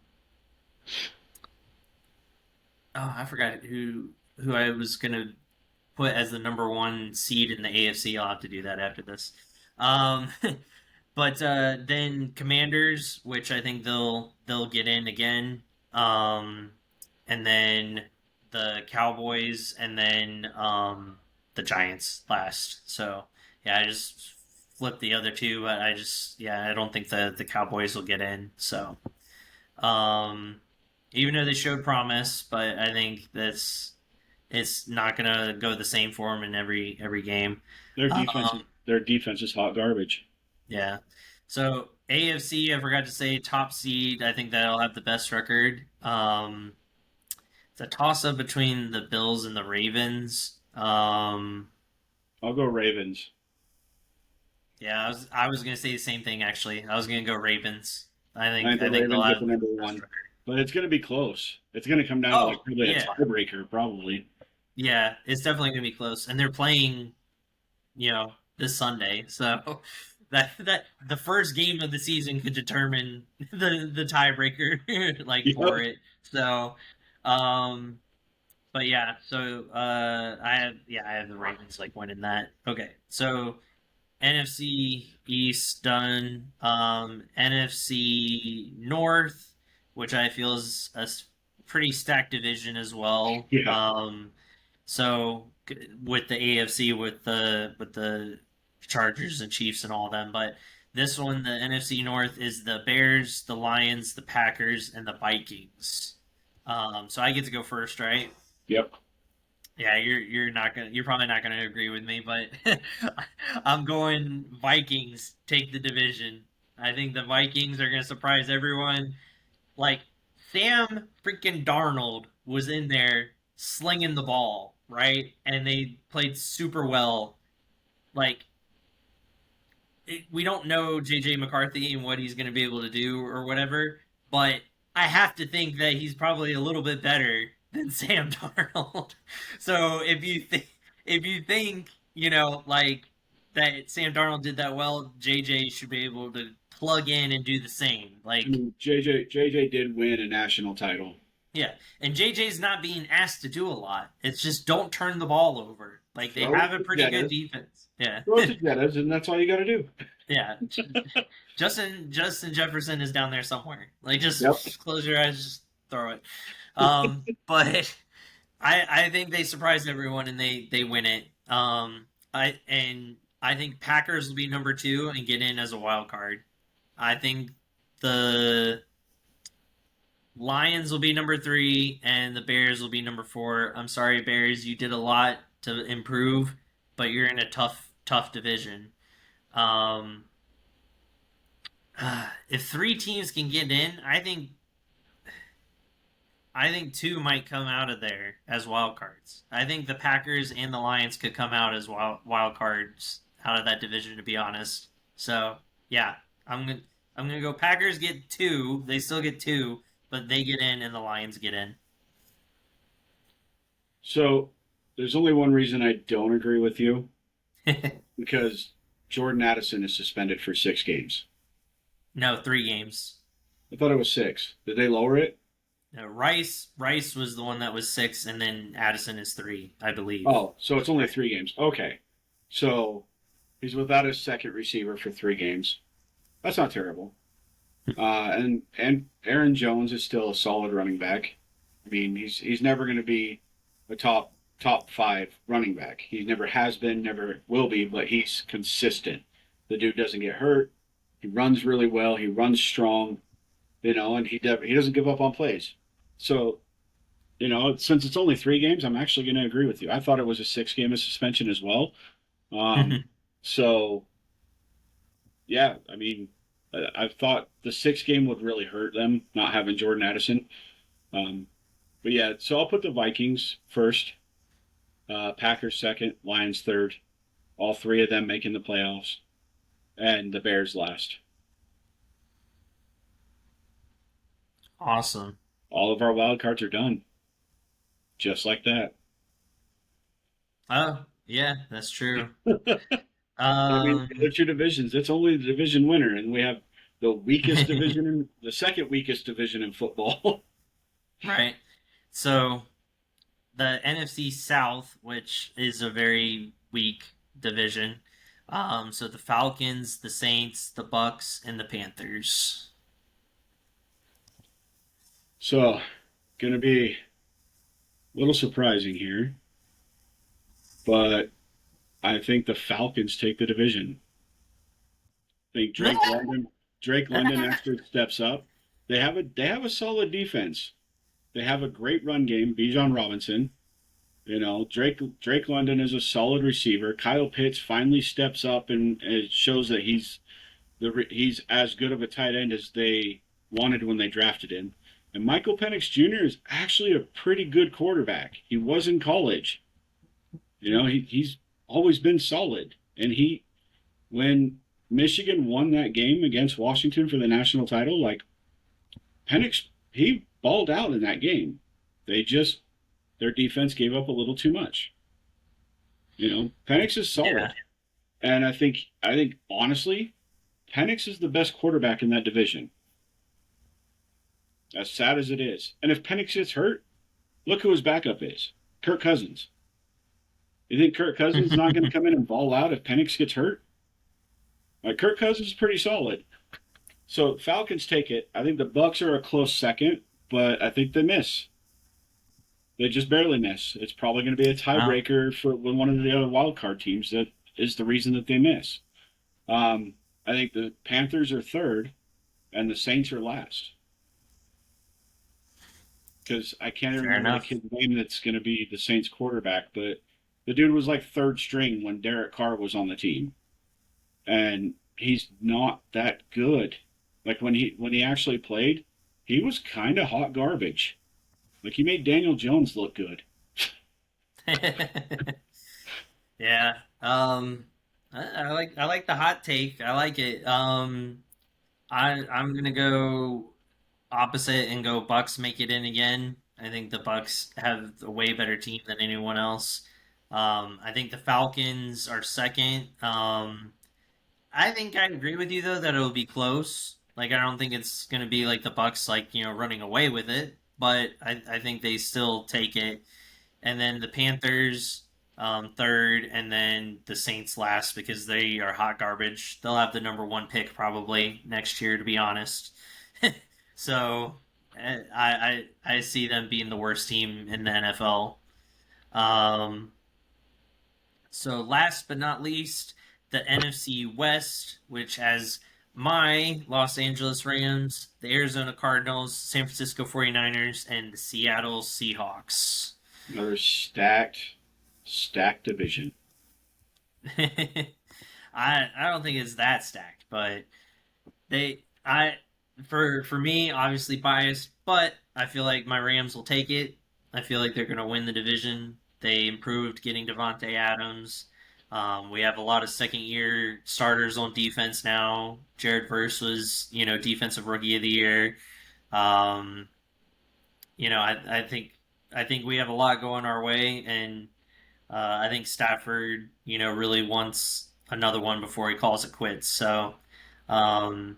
I forgot who I was gonna put as the number one seed in the AFC. I'll have to do that after this. Um, but then Commanders, which I think they'll get in again. And then the Cowboys, and then the Giants last. So yeah, I just flipped the other two, but I just yeah, I don't think the Cowboys will get in. So um, even though they showed promise, but I think that's it's not gonna go the same for them in every game. Their defense Um, their defense is hot garbage. yeah. So AFC, I forgot to say top seed. I think that'll have the best record. It's a toss up between the Bills and the Ravens. I'll go Ravens. Yeah, I was gonna say the same thing actually. I was gonna go Ravens. I I think think the I think they'll Ravens get have the number the best one. record. But it's gonna be close. It's gonna come down to like Oh probably a yeah, tiebreaker, probably. yeah. It's definitely gonna be close, and they're playing, this Sunday. So that the first game of the season could determine the tiebreaker like for Yep. it. So, um, but yeah. So I have the Ravens like winning that. Okay, so NFC East done. NFC North, which I feel is a pretty stacked division as well. Yeah. So with the AFC with the Chargers and Chiefs and all them, but this one, the NFC North, is the Bears, the Lions, the Packers, and the Vikings. So I get to go first, right? Yep. Yeah, you're probably not gonna agree with me, but I'm going Vikings take the division. I think the Vikings are gonna surprise everyone. Like Sam freaking Darnold was in there slinging the ball, right? And they played super well. Like we don't know JJ McCarthy and what he's going to be able to do or whatever, but I have to think that he's probably a little bit better than Sam Darnold. So if you think, like that Sam Darnold did that well, JJ should be able to plug in and do the same. I Like mean, JJ did win a national title. yeah, and JJ's not being asked to do a lot. It's just don't turn the ball over. Like they Throw it have a to pretty good Jettas. defense. Yeah. Throw it to Jettas, and that's all you got to do. Yeah. Justin Jefferson is down there somewhere. Like just Yep. close your eyes, just throw it. But I think they surprised everyone and they win it. I think Packers will be number 2 and get in as a wild card. I think the Lions will be number 3 and the Bears will be number 4. I'm sorry, Bears, you did a lot to improve, but you're in a tough division. Um, if 3 teams can get in, I think 2 might come out of there as wild cards. I think the Packers and the Lions could come out as wild cards out of that division. To be honest, so yeah, I'm gonna go. Packers get 2. They still get 2, but they get in, and the Lions get in. So there's only one reason I don't agree with you because Jordan Addison is suspended for 6 games. No, 3 games. I thought it was 6. Did they lower it? No, Rice was the one that was 6, and then Addison is 3, I believe. Oh, so it's only 3 games. Okay. So he's without his second receiver for 3 games. That's not terrible. And Aaron Jones is still a solid running back. I mean, he's never going to be a top 5 running back. He never has been, never will be, but he's consistent. The dude doesn't get hurt. He runs really well. He runs strong, and he doesn't give up on plays. So, since it's only 3 games, I'm actually going to agree with you. I thought it was a 6 game of suspension as well. So, yeah, I mean, I thought the 6 game would really hurt them not having Jordan Addison. But yeah, so I'll put the Vikings first, Packers second, Lions third, all 3 of them making the playoffs, and the Bears last. Awesome. All of our wild cards are done, just like that. Oh, yeah, that's true. I mean, Um, the 2 divisions, it's only the division winner, and we have the weakest division, the second weakest division in football. right. So the NFC South, which is a very weak division. So the Falcons, the Saints, the Bucks, and the Panthers. So, gonna be a little surprising here, but I think the Falcons take the division. I think Drake London actually steps up. They have a solid defense. They have a great run game. Bijan Robinson, Drake London is a solid receiver. Kyle Pitts finally steps up and it shows that he's as good of a tight end as they wanted when they drafted him. And Michael Penix Jr. is actually a pretty good quarterback. He was in college. He's always been solid. And when Michigan won that game against Washington for the national title, like Penix, he balled out in that game. Their defense gave up a little too much. Penix is solid. Yeah. And I think honestly, Penix is the best quarterback in that division. As sad as it is. And if Penix gets hurt, look who his backup is. Kirk Cousins. You think Kirk Cousins is not going to come in and ball out if Penix gets hurt? Like, Kirk Cousins is pretty solid. So Falcons take it. I think the Bucks are a close second, but I think they miss. They just barely miss. It's probably going to be a Wow. tiebreaker for one of the other wild card teams. That is the reason that they miss. Um, I think the Panthers are third and the Saints are last because I can't even Fair remember the enough. kid's name that's going to be the Saints quarterback, but the dude was like third string when Derek Carr was on the team, and he's not that good. Like when he actually played, he was kind of hot garbage. Like he made Daniel Jones look good. Yeah. I like the hot take. I like it. I'm gonna go opposite and go Bucks make it in again. I think the Bucks have a way better team than anyone else. I think the Falcons are second. I think I agree with you though that it'll be close. Like I don't think it's gonna be like the Bucks like running away with it, but I think they still take it. And then the Panthers third, and then the Saints last because they are hot garbage. They'll have the number one pick probably next year, to be honest. So I see them being the worst team in the NFL. Um, so last but not least, the NFC West, which has my Los Angeles Rams, the Arizona Cardinals, San Francisco 49ers, and the Seattle Seahawks. Another stacked division. I don't think it's that stacked, but they I for me obviously biased, but I feel like my Rams will take it. I feel like they're going to win the division. They improved getting Devontae Adams. We have a lot of second year starters on defense now. Jared Verse was defensive rookie of the year. Um, I think we have a lot going our way, and I think Stafford really wants another one before he calls it quits. Um,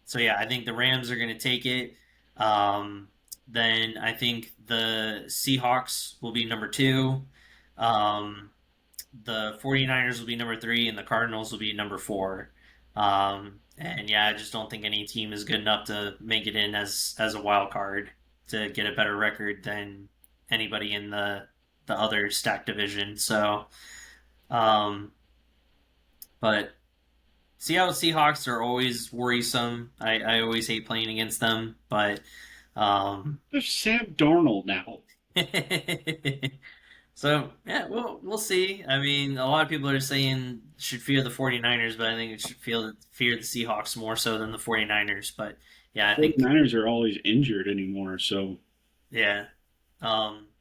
so yeah, I think the Rams are going to take it. Um, then I think the Seahawks will be number two. Um, the 49ers will be number three, and the Cardinals will be number four. And yeah, I just don't think any team is good enough to make it in as a wild card to get a better record than anybody in the other stacked division. So, um, but Seattle Seahawks are always worrisome. I always hate playing against them, but um, There's Sam Darnold now. so yeah, we'll see. I mean, a lot of people are saying should fear the 49ers, but I think it should fear the Seahawks more so than the 49ers. But yeah, I think 49ers are always injured anymore, so yeah.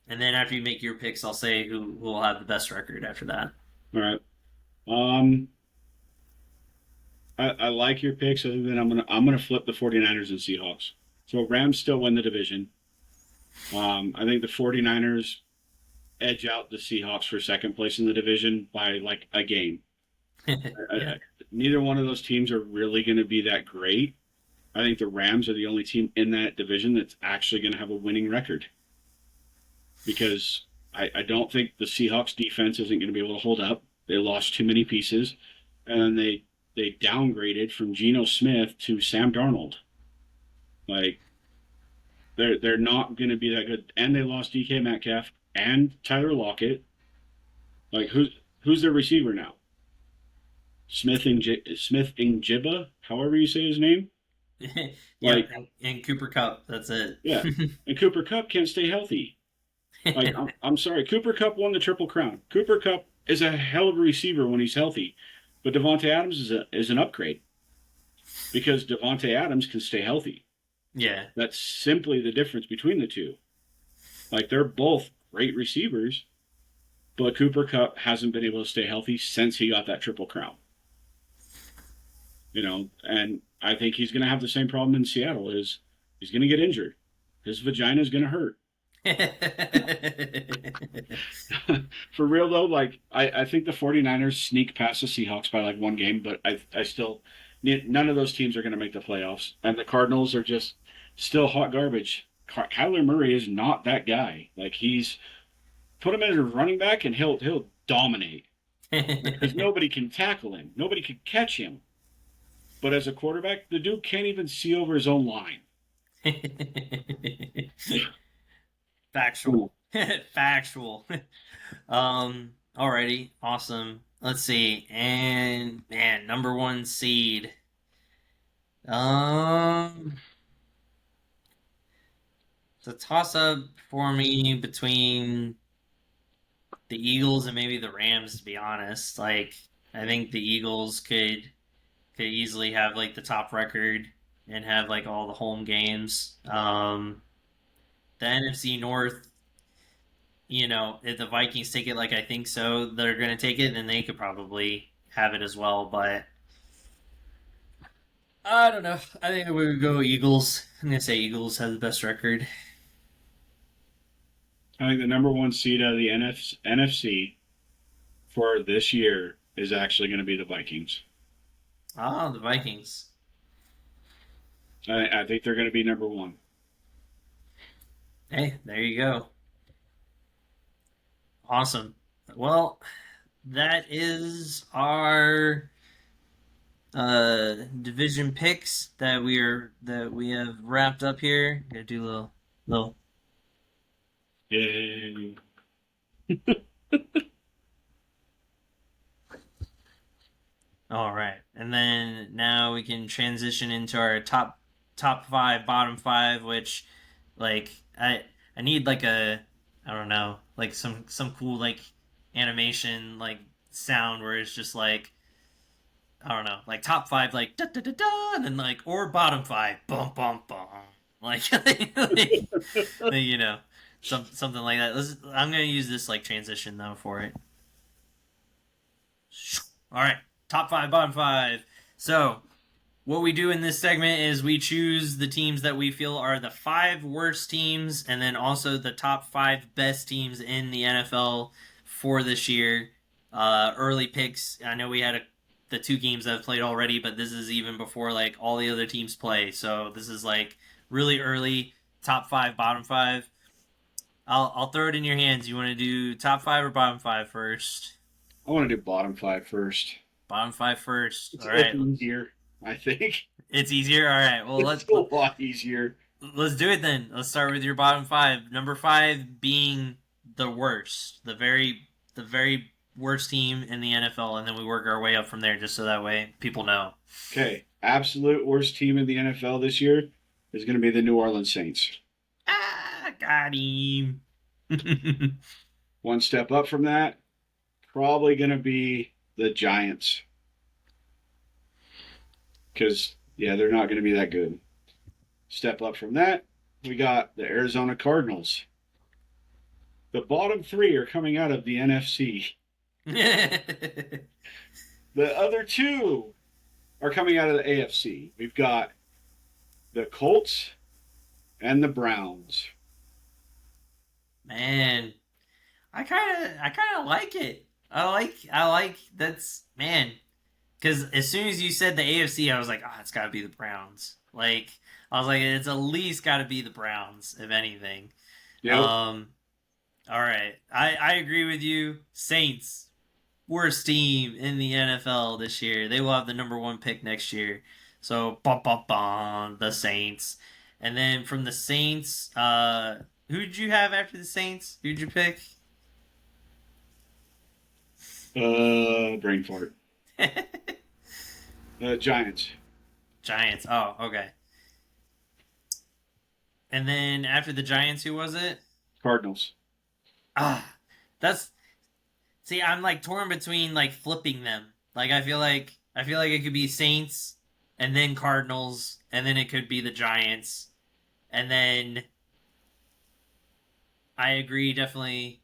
And then after you make your picks, I'll say who will have the best record after that. all right. Um, I like your picks. Other than I'm gonna flip the 49ers and Seahawks. So Rams still win the division. I think the 49ers edge out the Seahawks for second place in the division by like a game. Yeah. Neither one of those teams are really going to be that great. I think the Rams are the only team in that division that's actually going to have a winning record because I don't think the Seahawks defense isn't going to be able to hold up. They lost too many pieces, and they downgraded from Geno Smith to Sam Darnold. Like they're not going to be that good, and they lost DK Metcalf and Tyler Lockett. Like who's their receiver now? Smith Jibba, however you say his name. Yep, Like and Cooper Cup. That's it. yeah, and Cooper Cup can't stay healthy. Like I'm sorry, Cooper Cup won the Triple Crown. Cooper Cup is a hell of a receiver when he's healthy, but Devonte Adams is an upgrade because Devonte Adams can stay healthy. Yeah. That's simply the difference between the two. Like they're both great receivers, but Cooper Cup hasn't been able to stay healthy since he got that Triple Crown. And I think he's going to have the same problem in Seattle. Is he's going to get injured? His vagina is going to hurt. For real though, like I think the 49ers sneak past the Seahawks by like one game, but I still none of those teams are going to make the playoffs, and the Cardinals are just still hot garbage. Kyler Murray is not that guy. Like he's put him as a running back and he'll dominate because nobody can tackle him, nobody can catch him. But as a quarterback, the dude can't even see over his own line. Factual. Factual. Alrighty, awesome. Let's see. And man, number one seed. Um, it's a toss up for me between the Eagles and maybe the Rams, to be honest. Like, I think the Eagles could easily have like the top record and have like all the home games. The NFC North, if the Vikings take it like I think so, they're going to take it, then they could probably have it as well. But I don't know. I think we would go Eagles. I'm going to say Eagles have the best record. I think the number one seed out of the NFC for this year is actually going to be the Vikings. Ah, the Vikings. I think they're going to be number one. Hey, there you go. Awesome. Well, that is our division picks that we have wrapped up here. Gotta do a little. Yay. All right, and then now we can transition into our top five, bottom five, which like I need like a I don't know like some cool like animation like sound where it's just like I don't know like top five like da da da da and then like or bottom five bum bum bum like, you know something like that. I'm gonna use this like transition though for it. All right, top five, bottom five. So, what we do in this segment is we choose the teams that we feel are the five worst teams and then also the top five best teams in the NFL for this year. Early picks. I know we had the two games that have played already, but this is even before like all the other teams play. So, this is like really early top five, bottom five. I'll throw it in your hands. You want to do top five or bottom five first? I want to do bottom five first. Bottom five first. It's All right. easier, I think. It's easier. All right. Well, It's a lot easier. let's do it then. Let's start with your bottom five. Number five being the worst, the very worst team in the NFL, and then we work our way up from there, just so that way people know. Okay, absolute worst team in the NFL this year is going to be the New Orleans Saints. Ah, got him. One step up from that, probably going to be the Giants. Because, yeah, they're not going to be that good. Step up from that, we got the Arizona Cardinals. The bottom three are coming out of the NFC. The other two are coming out of the AFC. We've got the Colts and the Browns. Man, I kind of like it. I like that's man. Because as soon as you said the AFC, I was like, it's got to be the Browns. Like I was like, it's at least got to be the Browns, if anything. Yep. All right, I agree with you. Saints, worst team in the NFL this year. They will have the number one pick next year. So, the Saints. And then from the Saints, who'd you have after the Saints? Who'd you pick? Brain fart. Giants. Giants. Oh, okay. And then after the Giants, who was it? Cardinals. That's see, I'm like torn between like flipping them. Like I feel like it could be Saints and then Cardinals and then it could be the Giants. And then I agree definitely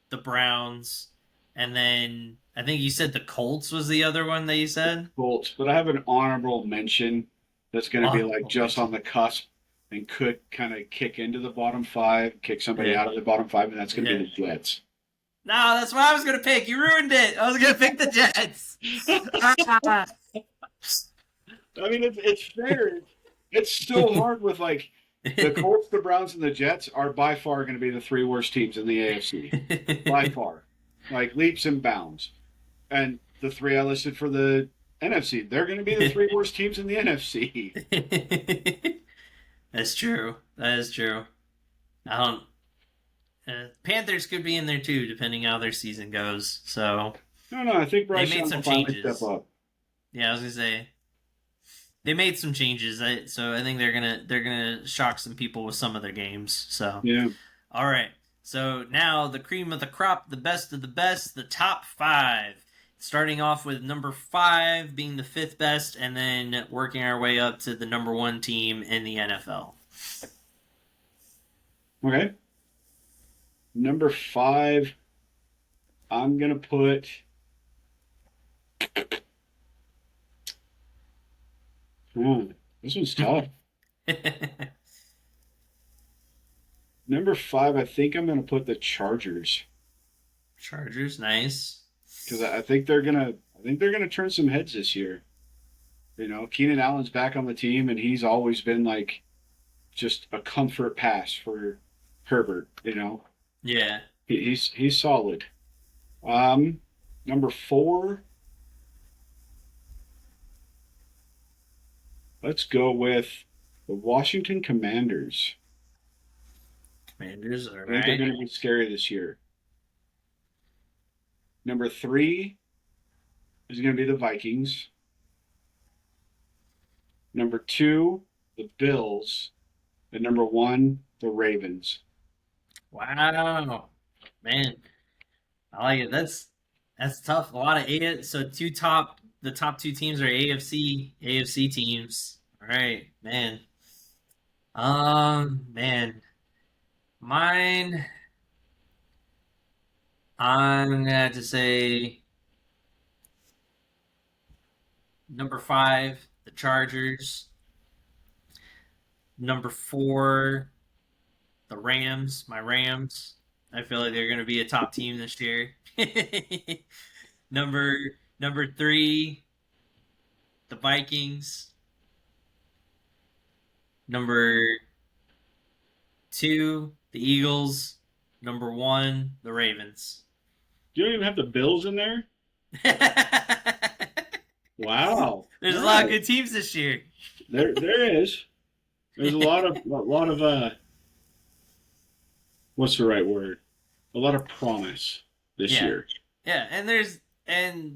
the Browns and then I think you said the Colts was the other one that you said? Colts. But I have an honorable mention that's going to be like Honorable just mention. on the cusp and could kind of kick into the bottom five, kick somebody Yeah. out of the bottom five, and that's going to Yeah. be the Jets. No, that's what I was gonna pick. You ruined it. I was gonna pick the Jets. I mean, it's fair. It's still hard with like the Colts, the Browns, and the Jets are by far going to be the three worst teams in the AFC. By far. Like leaps and bounds. And the three I listed for the NFC, they're going to be the three worst teams in the NFC. That's true. That is true. I don't. Panthers could be in there too, depending how their season goes. So No, I think they Bryce made Young some will finally step changes. up. Yeah, I was gonna say they made some changes. So I think they're gonna shock some people with some of their games. So Yeah. all right. So now the cream of the crop, the best of the best, the top five. Starting off with number five being the fifth best, and then working our way up to the number one team in the NFL. Okay. Number 5, I'm gonna put. This one's tough. Number 5, I think I'm gonna put the Chargers Chargers, nice. because I think they're gonna turn some heads this year. You know, Keenan Allen's back on the team, and he's always been like just a comfort pass for Herbert. You know, Yeah. he's solid. Um, Number 4, let's go with the Washington Commanders. Commanders, all I think they're right. going to be scary this year. Number 3 is going to be the Vikings. Number 2, the Bills. And number 1, the Ravens. Wow. Man, I like it. That's tough. A lot of so the top two teams are AFC teams. All right, man. Man. Mine, I'm gonna have to say number five, the Chargers. Number four, the Rams, my Rams. I feel like they're going to be a top team this year. number number three, the Vikings. Number two, the Eagles. Number one, the Ravens. You don't even have the Bills in there? There's Wow. a All lot of right. good teams this year. There is. There's a lot of what's the right word? A lot of promise this Yeah, year. yeah, and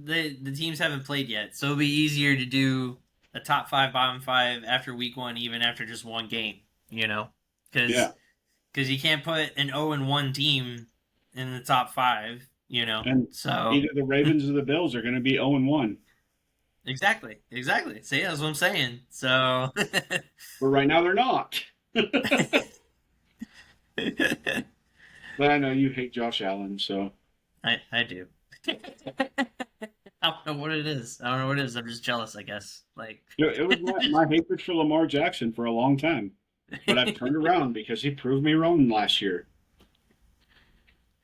the teams haven't played yet, so it'll be easier to do a top five, bottom five after week one, even after just one game. You know, because Yeah. because you can't put an 0-1 team in the top five. You know, And so either the Ravens or the Bills are going to be 0-1. exactly. See, that's what I'm saying. So But right now they're not. But I know you hate Josh Allen, so I do. I don't know what it is. I don't know what it is. I'm just jealous, I guess. Like, it was my hatred for Lamar Jackson for a long time. But I've turned around because he proved me wrong last year.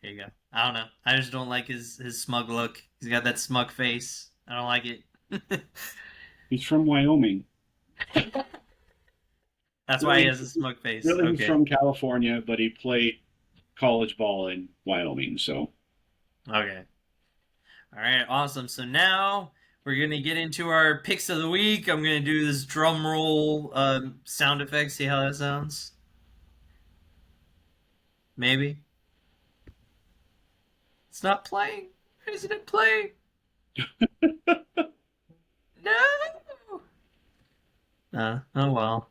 here you go. I don't know. I just don't like his smug look. He's got that smug face. I don't like it. He's from Wyoming. That's why he Really, has a smug face. really, he's Okay. from California, but he played college ball in Wyoming. So Okay. All right. Awesome. So now we're gonna get into our picks of the week. I'm gonna do this drum roll sound effect. See how that sounds? Maybe it's not playing. Why isn't it playing? No. Oh well.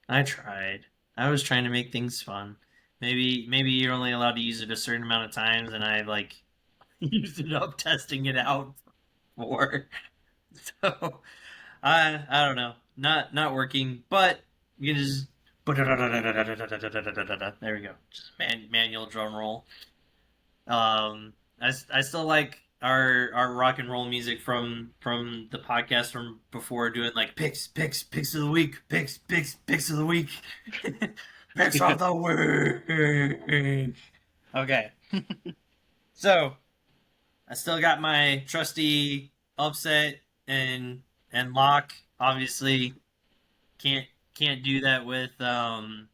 I tried. I was trying to make things fun. Maybe you're only allowed to use it a certain amount of times, and I like used it up testing it out more. So I don't know. Not working, but you can just there we go. Just manual drum roll. I still like our rock and roll music from the podcast from before, doing like picks of the week, picks of the week, picks of the week. Okay, so I still got my trusty upset and lock. Obviously, can't can't do that with the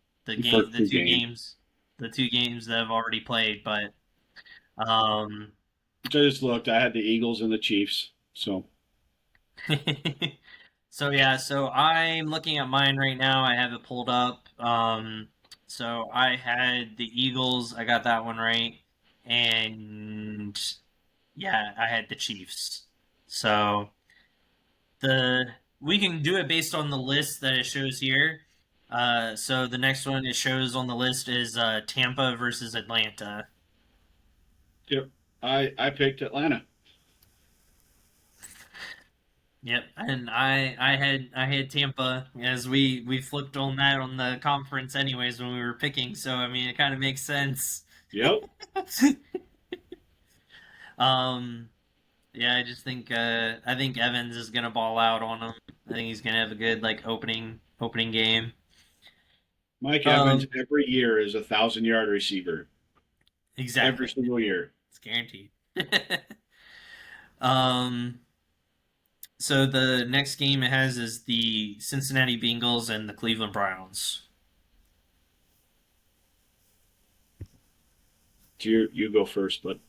first the two two games, games that I've already played, but um. which I just looked, I had the Eagles and the Chiefs. So So yeah, so I'm looking at mine right now. I have it pulled up. So I had the Eagles. I got that one right. And yeah, I had the Chiefs. So the we can do it based on the list that it shows here. So the next one it shows on the list is Tampa versus Atlanta. Yep. I picked Atlanta. Yep, and I had Tampa as we flipped on that on the conference anyways when we were picking. So I mean it kind of makes sense. Yep. um, yeah, I think Evans is gonna ball out on him. I think he's gonna have a good like opening game. Mike Evans Um, every year is 1,000-yard receiver. Every exactly. single year. It's guaranteed. um, so the next game it has is the Cincinnati Bengals and the Cleveland Browns. You go first, but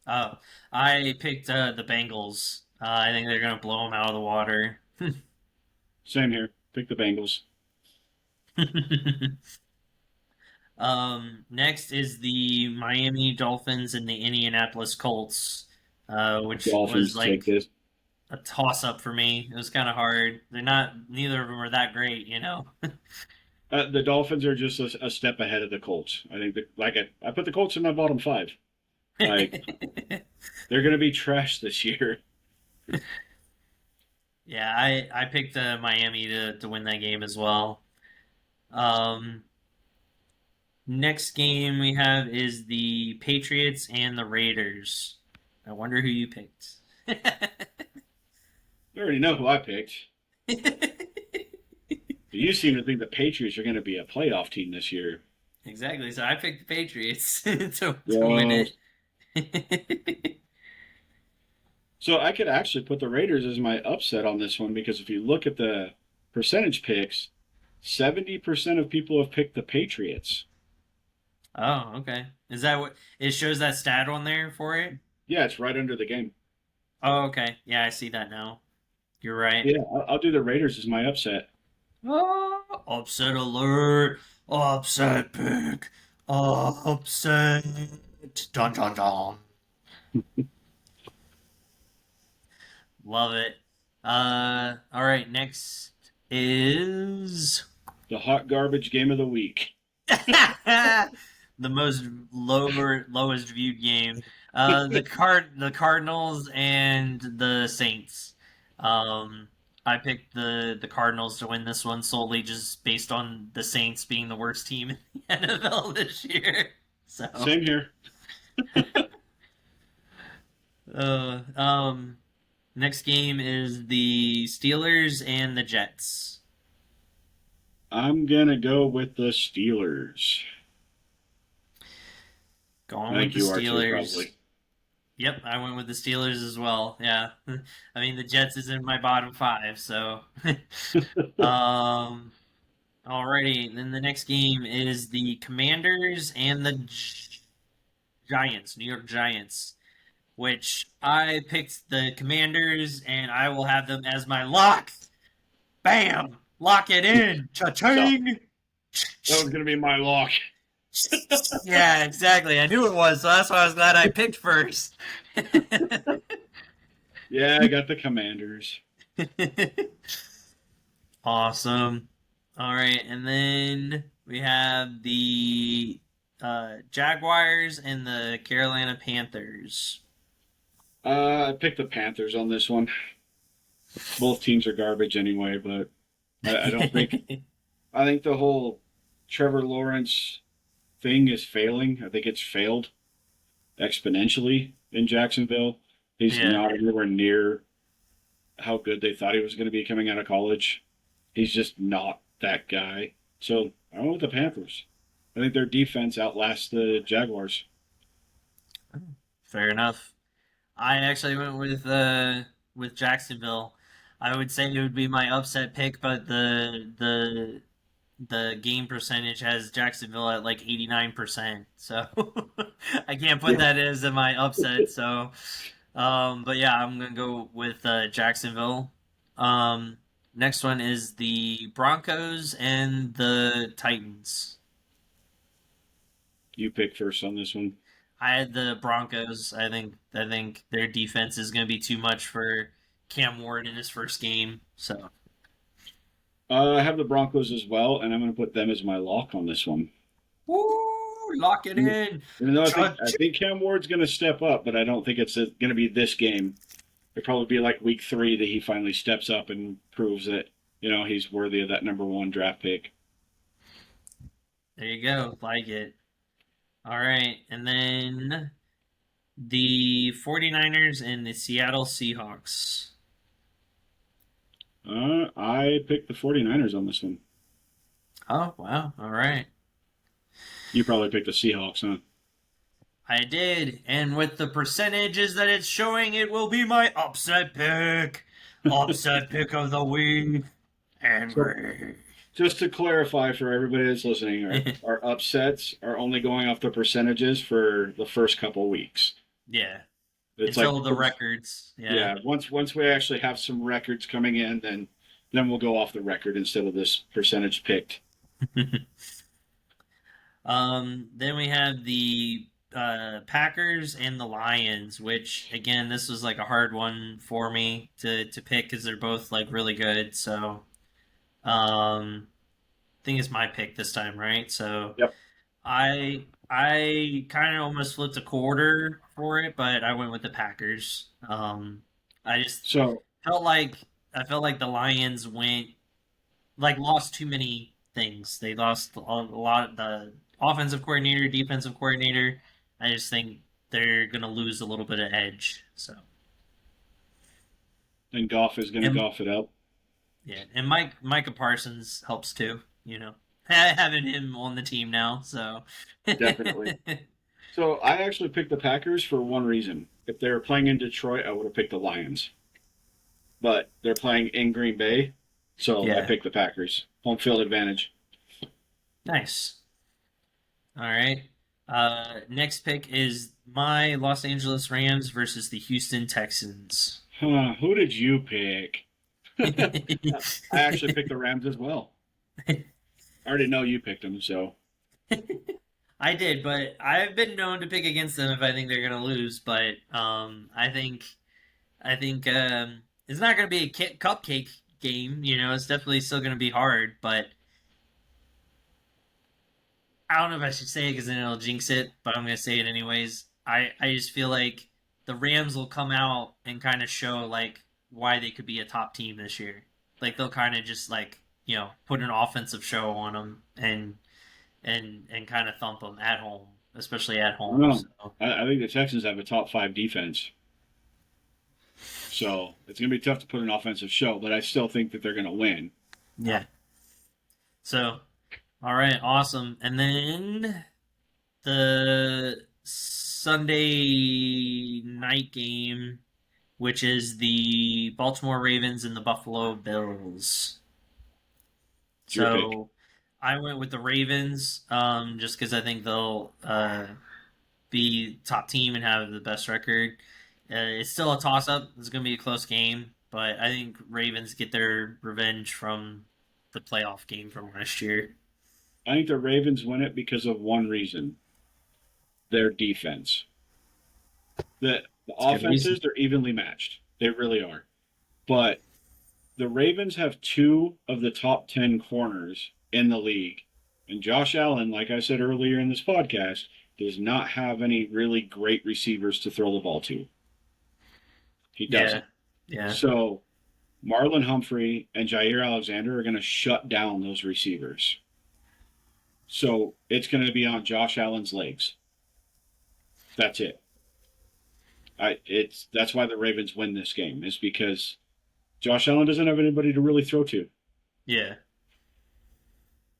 Oh, I picked the Bengals. I think they're gonna blow them out of the water. same here. Pick the Bengals. Next is the Miami Dolphins and the Indianapolis Colts, which was Dolphins take like this. a toss up for me. It was kind of hard. Neither of them are that great, you know. The Dolphins are just a step ahead of the Colts. I think I put the Colts in my bottom five. Like they're going to be trash this year. Yeah, I picked Miami to win that game as well. Um, Next game we have is the Patriots and the Raiders. I wonder who you picked. I already know who I picked. You seem to think the Patriots are going to be a playoff team this year. Exactly. So I picked the Patriots to win Whoa. it. So I could actually put the Raiders as my upset on this one because if you look at the percentage picks, 70% of people have picked the Patriots. Oh, okay. Is that what it shows that stat on there for it? Yeah, it's right under the game. Oh, okay. Yeah, I see that now. You're right. Yeah, I'll do the Raiders as my upset. Oh, upset alert! Upset pick! Upset! Dun dun dun! Love it. All right. Next is The hot garbage game of the week. the most lowest viewed game. The Cardinals and the Saints. Um, I picked the Cardinals to win this one solely just based on the Saints being the worst team in the NFL this year. So, Same here. uh, um, next game is the Steelers and the Jets. I'm gonna go with the Steelers. I Going with think the you are too, Steelers. probably. Yep, I went with the Steelers as well. Yeah. I mean the Jets is in my bottom five, so um alrighty. Then the next game is the Commanders and the Giants, New York Giants, which I picked the Commanders and I will have them as my lock. Bam! Lock it in. So Cha-ching! that was gonna be my lock. Yeah, exactly. I knew it was, so that's why I was glad I picked first. Yeah, I got the Commanders. Awesome. All right, and then we have the Jaguars and the Carolina Panthers. I picked the Panthers on this one. Both teams are garbage anyway, but I don't think I think the whole Trevor Lawrence thing is failing. I think it's failed exponentially in Jacksonville. He's Yeah. not anywhere near how good they thought he was going to be coming out of college. He's just not that guy. So I went with the Panthers. I think their defense outlasts the Jaguars. Fair enough. I actually went with Jacksonville. I would say it would be my upset pick, but the game percentage has Jacksonville at like 89%. So I can't put Yeah. that as in my upset. So but yeah, I'm gonna go with Jacksonville. Next one is the Broncos and the Titans. you pick first on this one. I had the Broncos. I think their defense is going to be too much for Cam Ward in his first game. So I have the Broncos as well, and I'm going to put them as my lock on this one. woo, lock it in. Even though I Cha-ching. think Cam Ward's going to step up, but I don't think it's going to be this game. It'll probably be like week 3 that he finally steps up and proves that he's worthy of that number 1 draft pick. There you go. Like it. All right. And then the 49ers and the Seattle Seahawks. I picked the 49ers on this one. Oh, wow. All right. You probably picked the Seahawks, huh? I did. And with the percentages that it's showing, it will be my upset pick. Upset pick of the week. Angry. Just to clarify for everybody that's listening, our upsets are only going off the percentages for the first couple weeks. Yeah. It's Until like the records. yeah. Once we actually have some records coming in, then we'll go off the record instead of this percentage picked. Then we have the Packers and the Lions, which again, this was like a hard one for me to pick because they're both like really good. So, I think it's my pick this time, right? So, Yep. I kind of almost flipped a quarter for it, but I went with the Packers. I just So felt like I felt like the Lions went like lost too many things. They lost a lot of the offensive coordinator, defensive coordinator. I just think they're gonna lose a little bit of edge. So then Goff is going to and golf it up. yeah, and Micah Parsons helps too. Having him on the team now. So Definitely. So I actually picked the Packers for one reason. If they were playing in Detroit, I would have picked the Lions. But they're playing in Green Bay, so I yeah, picked the Packers. Home field advantage. nice. All right. Next pick is my Los Angeles Rams versus the Houston Texans. Huh, who did you pick? I actually picked the Rams as well. I already know you picked them, so I did, but I've been known to pick against them if I think they're gonna lose. But I think it's not gonna be a cupcake game. It's definitely still gonna be hard. But I don't know if I should say it because then it'll jinx it. But I'm gonna say it anyways. I just feel like the Rams will come out and kind of show like why they could be a top team this year. Like they'll kind of just like put an offensive show on them and kind of thump them at home, especially at I don't home. know. So I think the Texans have a top 5 defense. So it's going to be tough to put an offensive show, but I still think that they're going to win. yeah. So all right, awesome. And then the Sunday night game, which is the Baltimore Ravens and the Buffalo Bills. It's your pick. So I went with the Ravens, just because I think they'll be top team and have the best record. It's still a toss up. It's going to be a close game, but I think Ravens get their revenge from the playoff game from last year. I think the Ravens win it because of one reason their defense. The It's a good reason. offenses, they're evenly matched. They really are. But the Ravens have 2 of the top 10 corners in the league. And Josh Allen, like I said earlier in this podcast, does not have any really great receivers to throw the ball to. He Yeah, doesn't. yeah, So Marlon Humphrey and Jair Alexander are going to shut down those receivers. So it's going to be on Josh Allen's legs. That's it. That's why the Ravens win this game is because Josh Allen doesn't have anybody to really throw to. yeah.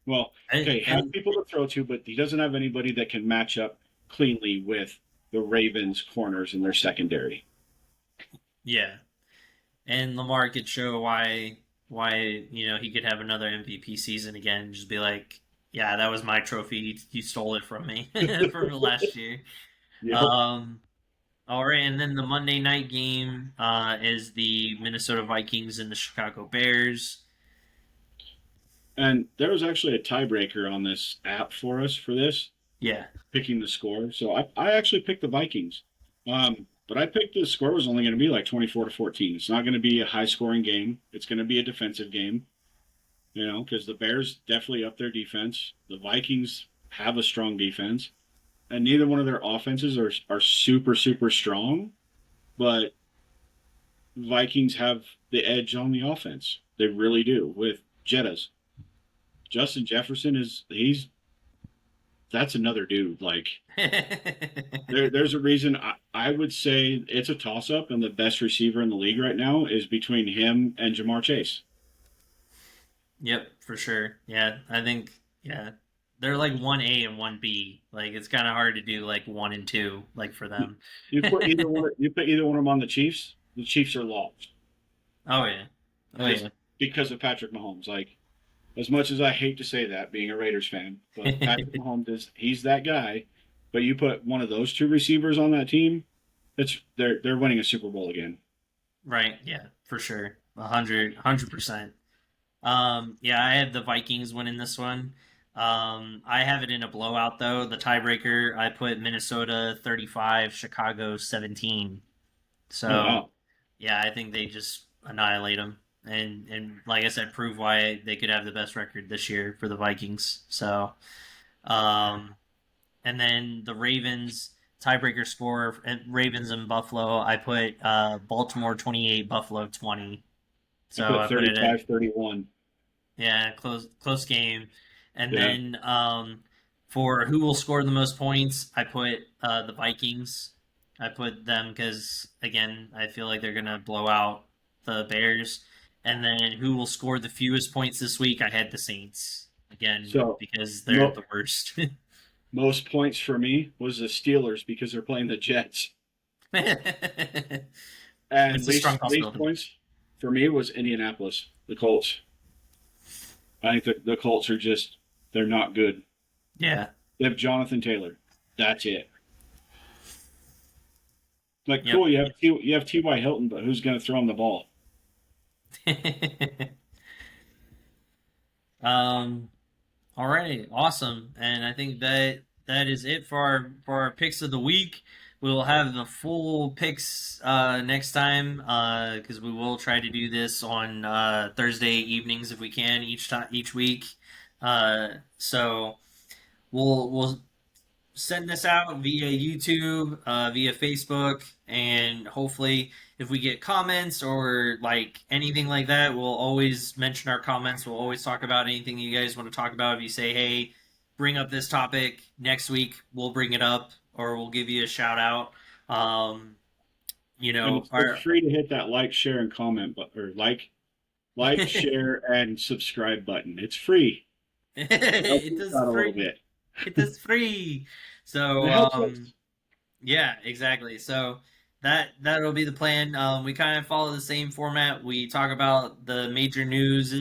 Well, And, okay, have and people to throw to, but he doesn't have anybody that can match up cleanly with the Ravens corners in their secondary. yeah, and Lamar could show why he could have another MVP season again. Just be like, yeah, that was my trophy. You stole it from me from last year. Yep. Um, all right, and then the Monday night game is the Minnesota Vikings and the Chicago Bears. And there was actually a tiebreaker on this app for us for this. Yeah. picking the score. So I actually picked the Vikings. But I picked the score was only going to be like 24-14. It's not going to be a high scoring game. It's going to be a defensive game, because the Bears definitely up their defense. The Vikings have a strong defense, and neither one of their offenses are super, super strong, but Vikings have the edge on the offense. They really do with Jettas. Justin Jefferson that's another dude. Like there's a reason I would say it's a toss up, and the best receiver in the league right now is between him and Jamar Chase. Yep, for sure. Yeah, I think yeah. They're like 1A and 1B. Like it's kind of hard to do like 1 and 2 like for them. You put either one of them on the Chiefs are lost Oh yeah. Oh because yeah. because of Patrick Mahomes. Like as much as I hate to say that, being a Raiders fan, but Patrick Mahomes he's that guy. But you put one of those two receivers on that team, they're winning a Super Bowl again. Right, yeah, for sure. 100%. Yeah, I have the Vikings winning this one. I have it in a blowout though. The tiebreaker, I put Minnesota 35, Chicago 17. Oh So, wow! yeah, I think they just annihilate them. And like I said, prove why they could have the best record this year for the Vikings. So, um, and then the Ravens tiebreaker score, Ravens and Buffalo. I put Baltimore 28, Buffalo 20. I So put I put it at 35-31. yeah, close game. And Yeah. then for who will score the most points, I put the Vikings. I put them because again, I feel like they're gonna blow out the Bears. And then who will score the fewest points this week? I had the Saints again So because they're mo- the worst. most points for me was the Steelers because they're playing the Jets, It's and a strong least possibility. points for me was Indianapolis, the Colts. I think the Colts are they're not good. Yeah. They have Jonathan Taylor. That's it. Like Yep. cool, you have T.Y. Hilton, but who's going to throw him the ball? um. All right. Awesome. And I think that is it for our picks of the week. We'll have the full picks next time because we will try to do this on Thursday evenings if we can each week. So we'll send this out via YouTube, via Facebook, and hopefully, if we get comments or like anything like that, we'll always mention our comments. We'll always talk about anything you guys want to talk about. If you say, "Hey, bring up this topic next week," we'll bring it up, or we'll give you a shout out. Um, And it's our free to hit that like, share, and comment, but or like, share, and subscribe button. It's free. Help it us is out a little free. bit. It is free. So It helps us. yeah, exactly. So that'll be the plan. We kind of follow the same format. We talk about the major news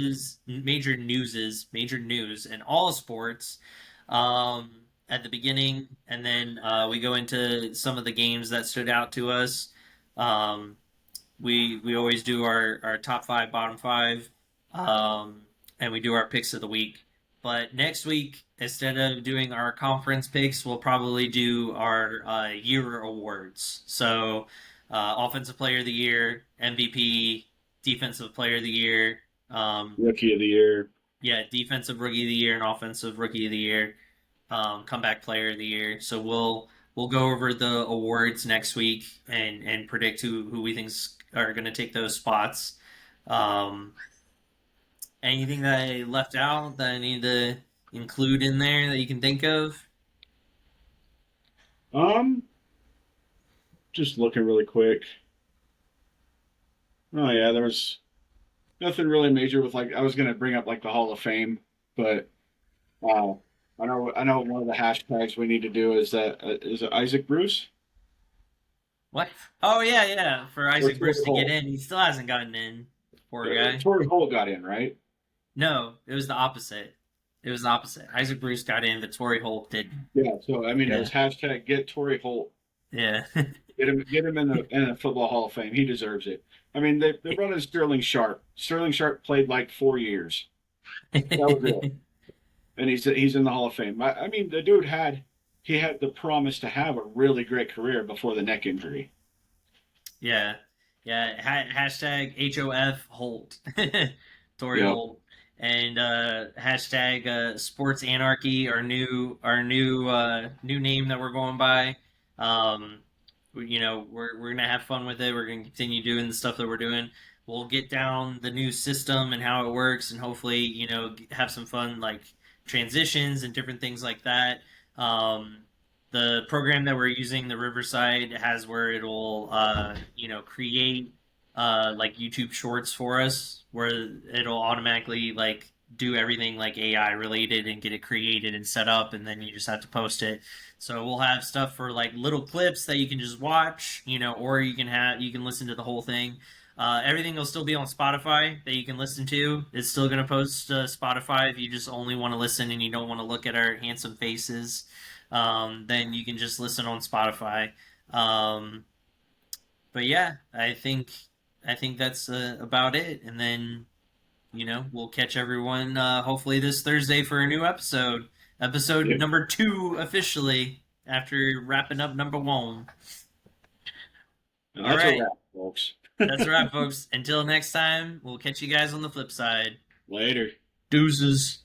in all sports at the beginning, and then we go into some of the games that stood out to us. Um, we always do our top five, bottom five, um, and we do our picks of the week. But next week, instead of doing our conference picks, we'll probably do our year awards. So, offensive player of the year, MVP, defensive player of the year, um, Rookie of the year. yeah, defensive rookie of the year and offensive rookie of the year, comeback player of the year. So we'll go over the awards next week and predict who we think are going to take those spots. Um, Anything that I left out that I need to include in there that you can think of? Um, just looking really quick. Oh yeah, there was nothing really major with like I was gonna bring up like the Hall of Fame, but wow, I know one of the hashtags we need to do is that is it Isaac Bruce What? Oh yeah, yeah. For or Isaac Bruce Torrey to get Holt? in, he still hasn't gotten in. Poor guy. Torrey Holt got in, right? No, it was the opposite. It was the opposite. Isaac Bruce got in, but Torrey Holt didn't. Yeah. So I mean, it Yeah. was hashtag get Torrey Holt. Yeah. Get him in the football Hall of Fame. He deserves it. I mean, they brought in Sterling Sharp. Sterling Sharp played like 4 years. That was it, and he's in the Hall of Fame. I mean, the dude had he had the promise to have a really great career before the neck injury. Yeah, yeah. Hashtag HOF Holt, Tory Yep. Holt, and hashtag Sports Anarchy, our new name that we're going by. Um, we're gonna have fun with it. We're gonna continue doing the stuff that we're doing. We'll get down the new system and how it works, and hopefully, have some fun like transitions and different things like that. The program that we're using, the Riverside, has where it'll create like YouTube shorts for us, where it'll automatically like do everything like AI related and get it created and set up, and then you just have to post it. So we'll have stuff for like little clips that you can just watch, or you can listen to the whole thing. Everything will still be on Spotify that you can listen to. It's still going to post Spotify if you just only want to listen and you don't want to look at our handsome faces. Then you can just listen on Spotify. Um, but yeah, I think that's about it. And then we'll catch everyone hopefully this Thursday for a new episode Yep. number 2 officially after wrapping up number 1. And All that's a right, wrap, folks. that's a wrap, folks. Until next time, we'll catch you guys on the flip side. Later. Deuces.